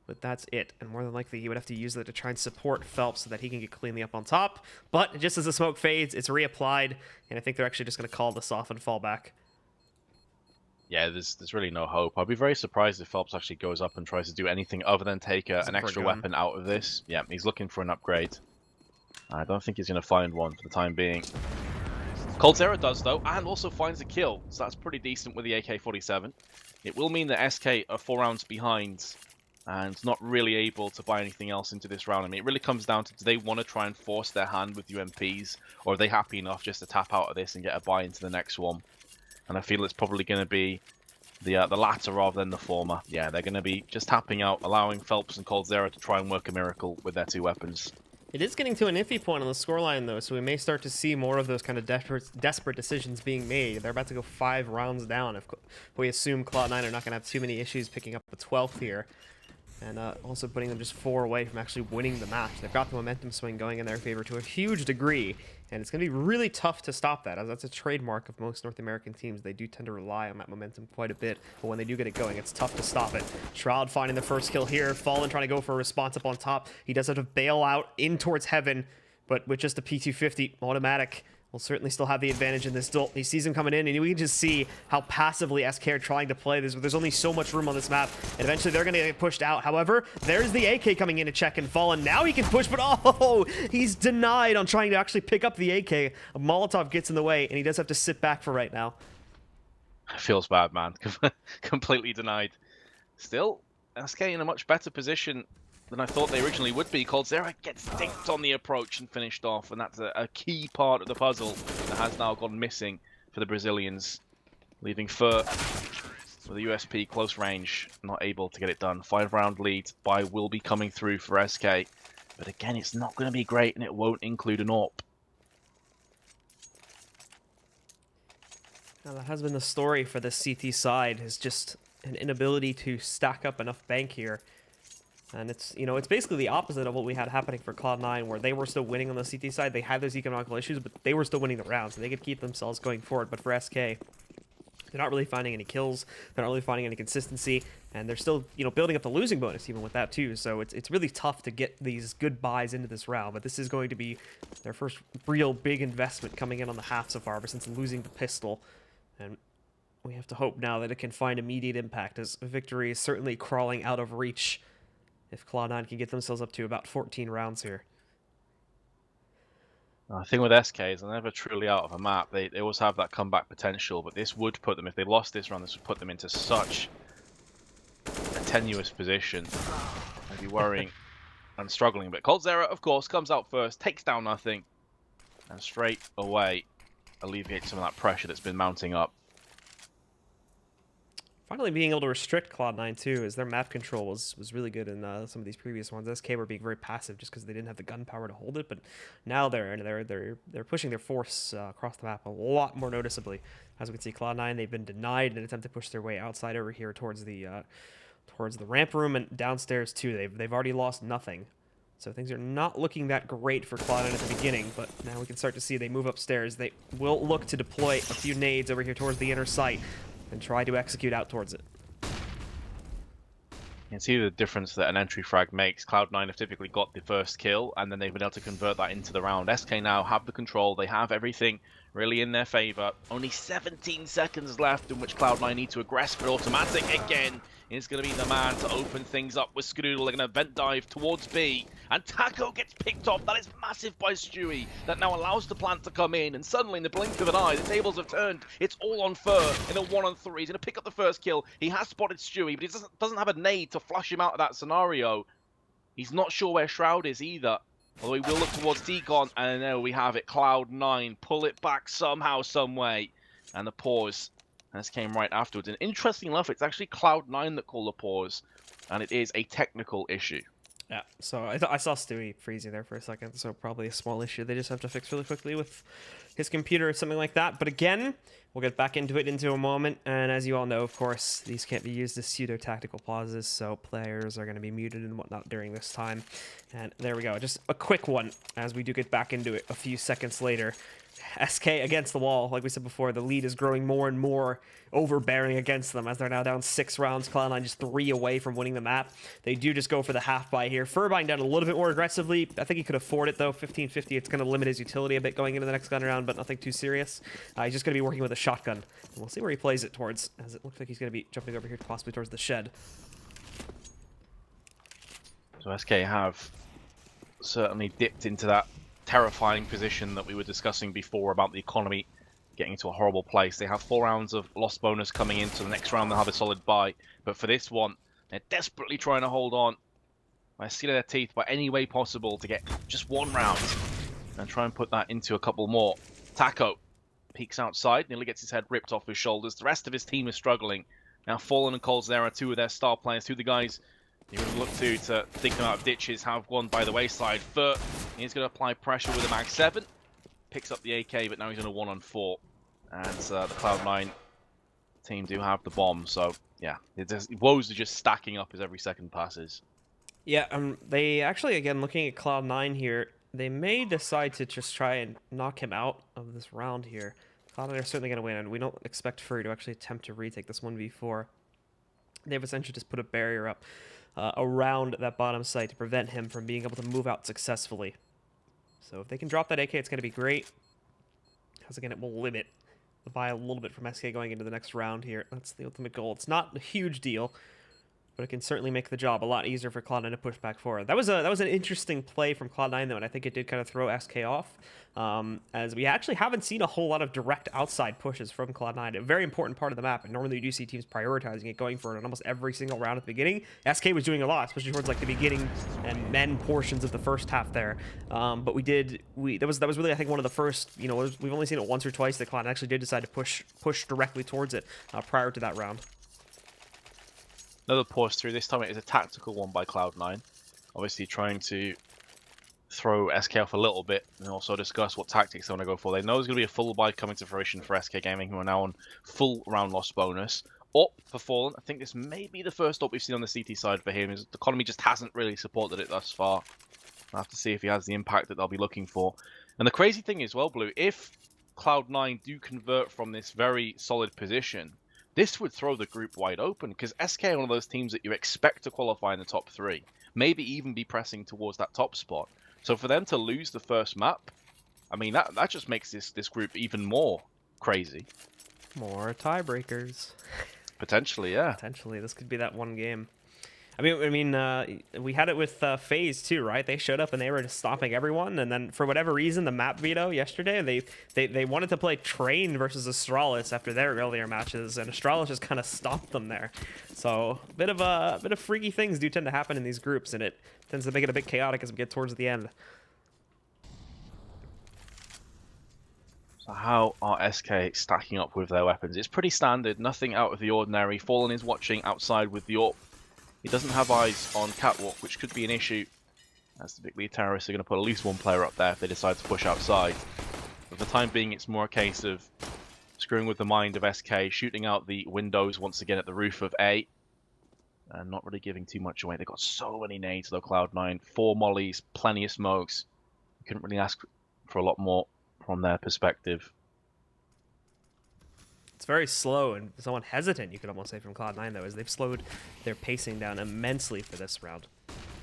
Speaker 1: but that's it. And more than likely, he would have to use that to try and support Phelps so that he can get cleanly up on top. But just as the smoke fades, it's reapplied, and I think they're actually just going to call this off and fall back.
Speaker 2: Yeah, there's really no hope. I'd be very surprised if Phelps actually goes up and tries to do anything other than take an extra weapon out of this. Yeah, he's looking for an upgrade. I don't think he's going to find one for the time being. coldzera does, though, and also finds a kill, so that's pretty decent with the AK-47. It will mean that SK are 4 rounds behind and not really able to buy anything else into this round. I mean, it really comes down to, do they want to try and force their hand with UMPs, or are they happy enough just to tap out of this and get a buy into the next one? And I feel it's probably going to be the latter rather than the former. Yeah, they're going to be just tapping out, allowing Phelps and coldzera to try and work a miracle with their 2 weapons.
Speaker 1: It is getting to an iffy point on the scoreline, though, so we may start to see more of those kind of desperate decisions being made. They're about to go 5 rounds down if we assume Cloud9 are not going to have too many issues picking up the 12th here. And also putting them just 4 away from actually winning the match. They've got the momentum swing going in their favor to a huge degree, and it's going to be really tough to stop that, as that's a trademark of most North American teams. They do tend to rely on that momentum quite a bit, but when they do get it going, it's tough to stop it. Shroud finding the first kill here. Fallen trying to go for a response up on top. He does have to bail out in towards heaven, but with just a P250, Automatic will certainly still have the advantage in this duel. He sees him coming in, and we can just see how passively SK are trying to play this, but there's only so much room on this map, and eventually they're going to get pushed out. However, there's the AK coming in to check and Fallen. Now he can push, but oh, he's denied on trying to actually pick up the AK. A Molotov gets in the way, and he does have to sit back for right now.
Speaker 2: Feels bad, man. Completely denied. Still, SK in a much better position than I thought they originally would be. coldzera gets dinked on the approach and finished off, and that's a key part of the puzzle that has now gone missing for the Brazilians, leaving Fur with a USP close range, not able to get it done. 5-round lead. Buy will be coming through for SK, but again, it's not going to be great, and it won't include an AWP.
Speaker 1: Now, that has been the story for the CT side, is just an inability to stack up enough bank here. And it's, you know, it's basically the opposite of what we had happening for Cloud9, where they were still winning on the CT side. They had those economical issues, but they were still winning the rounds, so they could keep themselves going forward. But for SK, they're not really finding any kills. They're not really finding any consistency, and they're still, you know, building up the losing bonus even with that too. So it's really tough to get these good buys into this round. But this is going to be their first real big investment coming in on the half so far, ever since losing the pistol. And we have to hope now that it can find immediate impact, as victory is certainly crawling out of reach if Cloud9 can get themselves up to about 14 rounds here.
Speaker 2: The thing with SK is they're never truly out of a map. They always have that comeback potential, but this would put them, if they lost this round, this would put them into such a tenuous position. They'd be worrying and struggling. But coldzera, of course, comes out first, takes down nothing, and straight away alleviates some of that pressure that's been mounting up.
Speaker 1: Finally being able to restrict Cloud9 too, as their map control was really good in some of these previous ones. SK were being very passive just because they didn't have the gunpowder to hold it, but now they're pushing their force across the map a lot more noticeably. As we can see, Cloud9, they've been denied an attempt to push their way outside over here towards the ramp room and downstairs too. They've already lost nothing. So things are not looking that great for Cloud9 at the beginning, but now we can start to see they move upstairs. They will look to deploy a few nades over here towards the inner site and try to execute out towards it.
Speaker 2: You can see the difference that an entry frag makes. Cloud9 have typically got the first kill, and then they've been able to convert that into the round. SK now have the control. They have everything really in their favor. Only 17 seconds left in which Cloud9 need to aggress, but Automatic again is going to be the man to open things up with Skadoodle. They're going to vent dive towards B, and Taco gets picked off. That is massive by Stewie. That now allows the plant to come in, and suddenly in the blink of an eye, the tables have turned. It's all on Fur in a 1-on-3. He's going to pick up the first kill. He has spotted Stewie, but he doesn't have a nade to flush him out of that scenario. He's not sure where Shroud is either. Although he will look towards Deacon, and there we have it. Cloud9 pull it back somehow, some way, and the pause. And this came right afterwards. And interesting enough, it's actually Cloud9 that called the pause, and it is a technical issue.
Speaker 1: Yeah, so I saw Stewie freezing there for a second, so probably a small issue they just have to fix really quickly with his computer or something like that. But again, we'll get back into it into a moment, and as you all know, of course, these can't be used as pseudo-tactical pauses, so players are going to be muted and whatnot during this time. And there we go, just a quick one as we do get back into it a few seconds later. SK against the wall, like we said before, the lead is growing more and more overbearing against them as they're now down 6 rounds. Cloud9 just 3 away from winning the map. They do just go for the half buy here. Fur buying down a little bit more aggressively. I think he could afford it though. 1550, it's going to limit his utility a bit going into the next gun round, but nothing too serious. He's just going to be working with a shotgun. And we'll see where he plays it towards, as it looks like he's going to be jumping over here possibly towards the shed.
Speaker 2: So SK have certainly dipped into that terrifying position that we were discussing before about the economy getting into a horrible place. They have 4 rounds of lost bonus coming into the next round. They'll have a solid buy, but for this one, they're desperately trying to hold on by the skin of their teeth by any way possible to get just 1 round and try and put that into a couple more. Taco peeks outside, nearly gets his head ripped off his shoulders. The rest of his team is struggling. Now Fallen and Coldzera are 2 of their star players, 2 of the guys you would look to think about ditches have gone by the wayside. Fur, he's going to apply pressure with a Mag 7. Picks up the AK, but now he's on a 1-on-4. And the Cloud9 team do have the bomb, so yeah, woes are just stacking up as every second passes.
Speaker 1: Yeah, they actually, again, looking at Cloud9 here, they may decide to just try and knock him out of this round here. Cloud9 are certainly going to win, and we don't expect Furry to actually attempt to retake this 1v4. They've essentially just put a barrier up around that bottom site to prevent him from being able to move out successfully. So if they can drop that AK, it's going to be great. Because again, it will limit the buy a little bit from SK going into the next round here. That's the ultimate goal. It's not a huge deal, but it can certainly make the job a lot easier for Cloud9 to push back forward. That was an interesting play from Cloud9 though, and I think it did kind of throw SK off, as we actually haven't seen a whole lot of direct outside pushes from Cloud9. A very important part of the map, and normally you do see teams prioritizing it, going for it on almost every single round at the beginning. SK was doing a lot, especially towards like the beginning and end portions of the first half there. But that was really, I think, one of the first, we've only seen it once or twice that Cloud9 actually did decide to push directly towards it prior to that round.
Speaker 2: Another pause through. This time it is a tactical one by Cloud9. Obviously trying to throw SK off a little bit and also discuss what tactics they want to go for. They know there's going to be a full buy coming to fruition for SK Gaming, who are now on full round loss bonus. Up for Fallen. I think this may be the first up we've seen on the CT side for him. The economy just hasn't really supported it thus far. We'll have to see if he has the impact that they'll be looking for. And the crazy thing is, well, Blue, if Cloud9 do convert from this very solid position, this would throw the group wide open, because SK are one of those teams that you expect to qualify in the top 3. Maybe even be pressing towards that top spot. So for them to lose the first map, I mean, that just makes this group even more crazy.
Speaker 1: More tiebreakers.
Speaker 2: Potentially, yeah.
Speaker 1: Potentially. This could be that one game. I mean, we had it with FaZe too, right? They showed up and they were just stomping everyone, and then for whatever reason, the map veto yesterday, they wanted to play Train versus Astralis after their earlier matches, and Astralis just kind of stomped them there. So a bit of freaky things do tend to happen in these groups, and it tends to make it a bit chaotic as we get towards the end.
Speaker 2: So how are SK stacking up with their weapons? It's pretty standard, nothing out of the ordinary. Fallen is watching outside with the AWP. He doesn't have eyes on Catwalk, which could be an issue, as the big lead terrorists are going to put at least one player up there if they decide to push outside. But for the time being, it's more a case of screwing with the mind of SK, shooting out the windows once again at the roof of A. and not really giving too much away. They got so many nades though, Cloud9. 4 mollies, plenty of smokes. You couldn't really ask for a lot more from their perspective.
Speaker 1: It's very slow and somewhat hesitant, you could almost say, from Cloud9, though, as they've slowed their pacing down immensely for this round.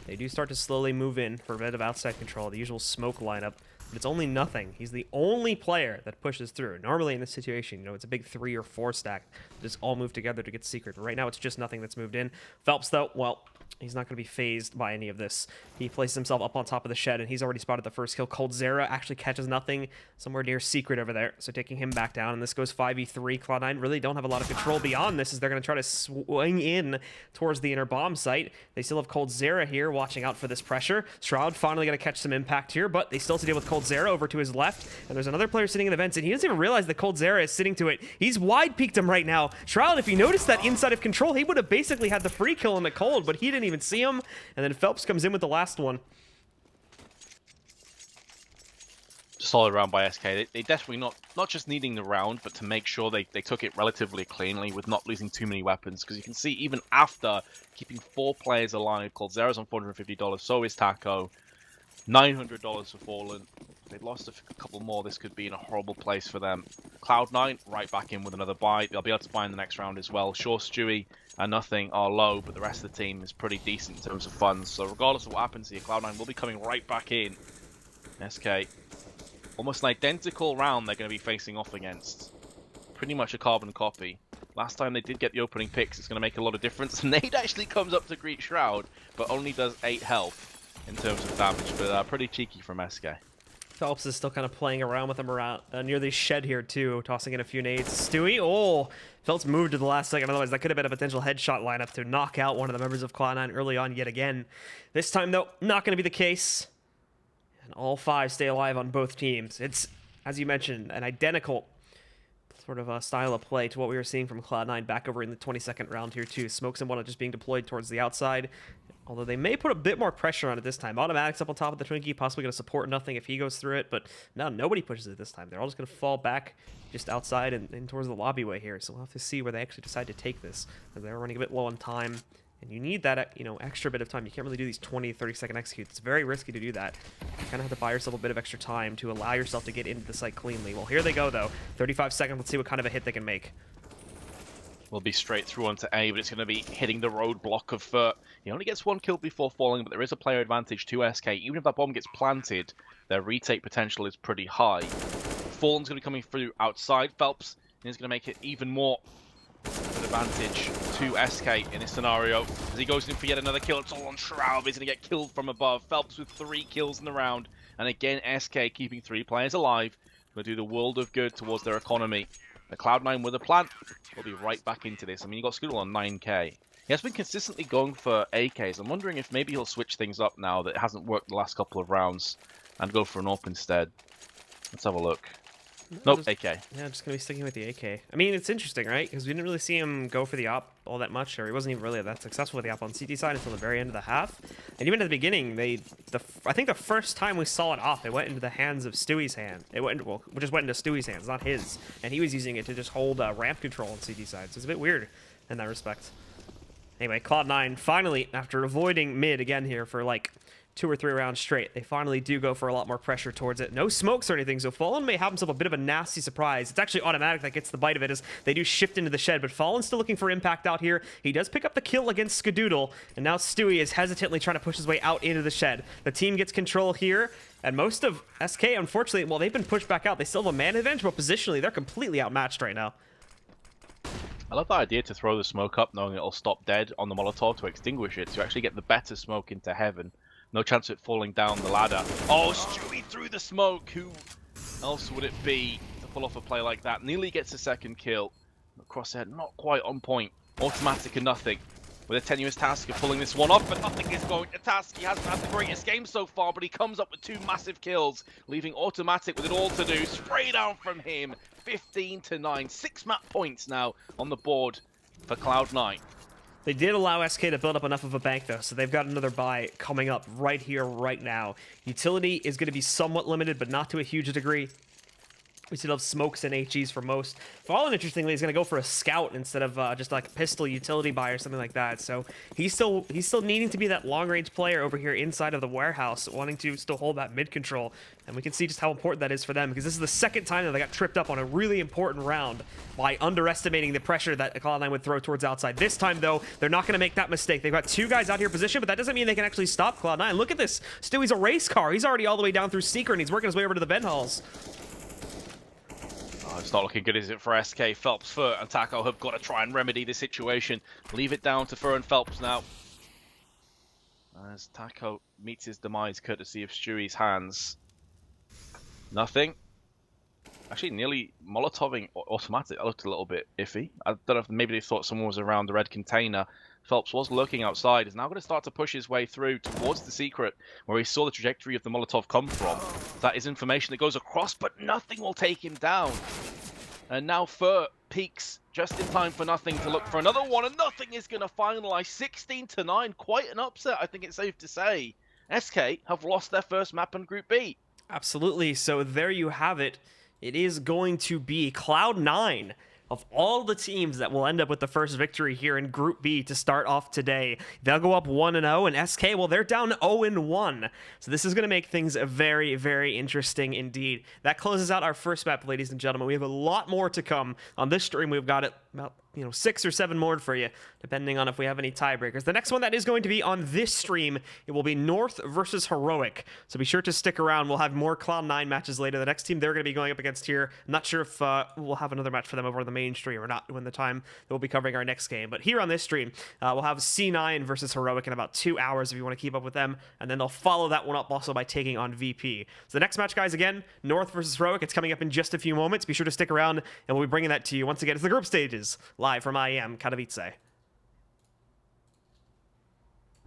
Speaker 1: They do start to slowly move in for a bit of outside control, the usual smoke lineup, but it's only nothing. He's the only player that pushes through. Normally in this situation, you know, it's a big 3 or 4 stack that just all move together to get secret. But right now, it's just nothing that's moved in. Phelps, though, well, he's not going to be phased by any of this. He places himself up on top of the shed, and he's already spotted the first kill. coldzera actually catches nothing somewhere near secret over there, so taking him back down, and this goes 5v3. Cloud9 really don't have a lot of control beyond this as they're going to try to swing in towards the inner bomb site. They still have coldzera here watching out for this pressure. Shroud finally going to catch some impact here, but they still have to deal with coldzera over to his left, and there's another player sitting in the vents, and he doesn't even realize that coldzera is sitting to it. He's wide peeked him right now. Shroud, if you noticed that inside of control, he would have basically had the free kill on the cold, but he didn't even see him. And then Phelps comes in with the last one.
Speaker 2: Solid round by SK. They definitely not just needing the round, but to make sure they took it relatively cleanly with not losing too many weapons. Because you can see even after keeping 4 players alive, coldzera's on $450, so is Taco. $900 for Fallen. If they'd lost a couple more, this could be in a horrible place for them. Cloud9 right back in with another buy. They'll be able to buy in the next round as well. Sure, Stewie and Nothing are low, but the rest of the team is pretty decent in terms of funds. So regardless of what happens here, Cloud9 will be coming right back in. SK, almost an identical round they're going to be facing off against. Pretty much a carbon copy. Last time they did get the opening picks, it's going to make a lot of difference. Nade actually comes up to greet Shroud, but only does 8 health in terms of damage, but pretty cheeky from SK.
Speaker 1: Phelps is still kind of playing around with him around near the shed here too, tossing in a few nades. Stewie, oh, Phelps moved to the last second, otherwise that could have been a potential headshot lineup to knock out one of the members of Cloud9 early on yet again. This time though, not going to be the case. And all 5 stay alive on both teams. It's, as you mentioned, an identical sort of a style of play to what we were seeing from Cloud9 back over in the 22nd round here too. Smokes and whatnot just being deployed towards the outside. Although they may put a bit more pressure on it this time. Automatic's up on top of the Twinkie, possibly going to support Nothing if he goes through it, but no, nobody pushes it this time. They're all just going to fall back just outside and towards the lobby way here. So we'll have to see where they actually decide to take this. As they're running a bit low on time, and you need that, you know, extra bit of time. You can't really do these 20, 30-second executes. It's very risky to do that. You kind of have to buy yourself a bit of extra time to allow yourself to get into the site cleanly. Well, here they go, though. 35 seconds. Let's see what kind of a hit they can make.
Speaker 2: Will be straight through onto A, but it's going to be hitting the roadblock of... he only gets 1 kill before falling, but there is a player advantage to SK. Even if that bomb gets planted, their retake potential is pretty high. Fallen's going to be coming through outside. Phelps is going to make it even more of an advantage to SK in this scenario. As he goes in for yet another kill, it's all on Shroud. He's going to get killed from above. Phelps with 3 kills in the round. And again, SK keeping 3 players alive. Going to do the world of good towards their economy. The Cloud9 with a plan will be right back into this. I mean, you got Scoodle on 9k. He has been consistently going for AKs. I'm wondering if maybe he'll switch things up now that it hasn't worked the last couple of rounds and go for an AWP instead. Let's have a look. Nope, AK.
Speaker 1: Yeah, I'm just going to be sticking with the AK. I mean, it's interesting, right? Because we didn't really see him go for the AWP all that much, or he wasn't even really that successful with the AWP on CT side until the very end of the half. And even at the beginning, I think the first time we saw it off, it went into the hands of Stewie's hand. It just went into Stewie's hands, not his. And he was using it to just hold ramp control on CT side. So it's a bit weird in that respect. Anyway, Cloud9 finally, after avoiding mid again here for like 2 or 3 rounds straight, they finally do go for a lot more pressure towards it. No smokes or anything, so Fallen may have himself a bit of a nasty surprise. It's actually automatic that gets the bite of it as they do shift into the shed, but Fallen's still looking for impact out here. He does pick up the kill against Skadoodle, and now Stewie is hesitantly trying to push his way out into the shed. The team gets control here, and most of SK, unfortunately, well, they've been pushed back out. They still have a man advantage, but positionally, they're completely outmatched right now.
Speaker 2: I love that idea to throw the smoke up, knowing it'll stop dead on the Molotov to extinguish it, to actually get the better smoke into heaven. No chance of it falling down the ladder. Oh, Stewie through the smoke. Who else would it be to pull off a play like that? Nearly gets a second kill. Crosshair not quite on point. Automatic and Nothing with a tenuous task of pulling this one off, but Nothing is going to task. He hasn't had the greatest game so far, but he comes up with 2 massive kills, leaving Automatic with it all to do. Spray down from him. 15-9. 6 map points now on the board for Cloud9.
Speaker 1: They did allow SK to build up enough of a bank, though, so they've got another buy coming up right here, right now. Utility is going to be somewhat limited, but not to a huge degree. We still have smokes and HEs for most. Fallen, interestingly, is going to go for a scout instead of just like a pistol utility buy or something like that. So he's still needing to be that long-range player over here inside of the warehouse, wanting to still hold that mid control. And we can see just how important that is for them, because this is the second time that they got tripped up on a really important round by underestimating the pressure that Cloud9 would throw towards outside. This time, though, they're not going to make that mistake. They've got 2 guys out here positioned, but that doesn't mean they can actually stop Cloud9. Look at this. Stewie's a race car. He's already all the way down through Secret, and he's working his way over to the vent halls.
Speaker 2: It's not looking good, is it, for SK? Phelps, Fur, and Taco have got to try and remedy the situation. Leave it down to Fur and Phelps now. As Taco meets his demise courtesy of Stewie's hands. Nothing. Actually, nearly Molotoving automatic. That looked a little bit iffy. I don't know if maybe they thought someone was around the red container. Phelps was lurking outside. He's now going to start to push his way through towards the secret, where he saw the trajectory of the Molotov come from. That is information that goes across, but nothing will take him down. And now Fur peeks just in time for nothing to look for another one, and nothing is going to finalize 16-9. Quite an upset, I think it's safe to say. SK have lost their first map in Group B.
Speaker 1: Absolutely. So there you have it. It is going to be Cloud9 of all the teams that will end up with the first victory here in Group B to start off today. They'll go up 1-0, and SK, well, they're down 0-1. So this is going to make things very, very interesting indeed. That closes out our first map, ladies and gentlemen. We have a lot more to come on this stream. We've got it about 6 or 7 more for you, depending on if we have any tiebreakers. The next one that is going to be on this stream, it will be North versus Heroic. So be sure to stick around. We'll have more Cloud9 matches later. The next team they're going to be going up against here, I'm not sure if we'll have another match for them over on the main stream or not when the time that we'll be covering our next game. But here on this stream, we'll have C9 versus Heroic in about 2 hours if you want to keep up with them. And then they'll follow that one up also by taking on VP. So the next match, guys, again, North versus Heroic. It's coming up in just a few moments. Be sure to stick around, and we'll be bringing that to you once again. It's the group stages, live from IEM Katowice.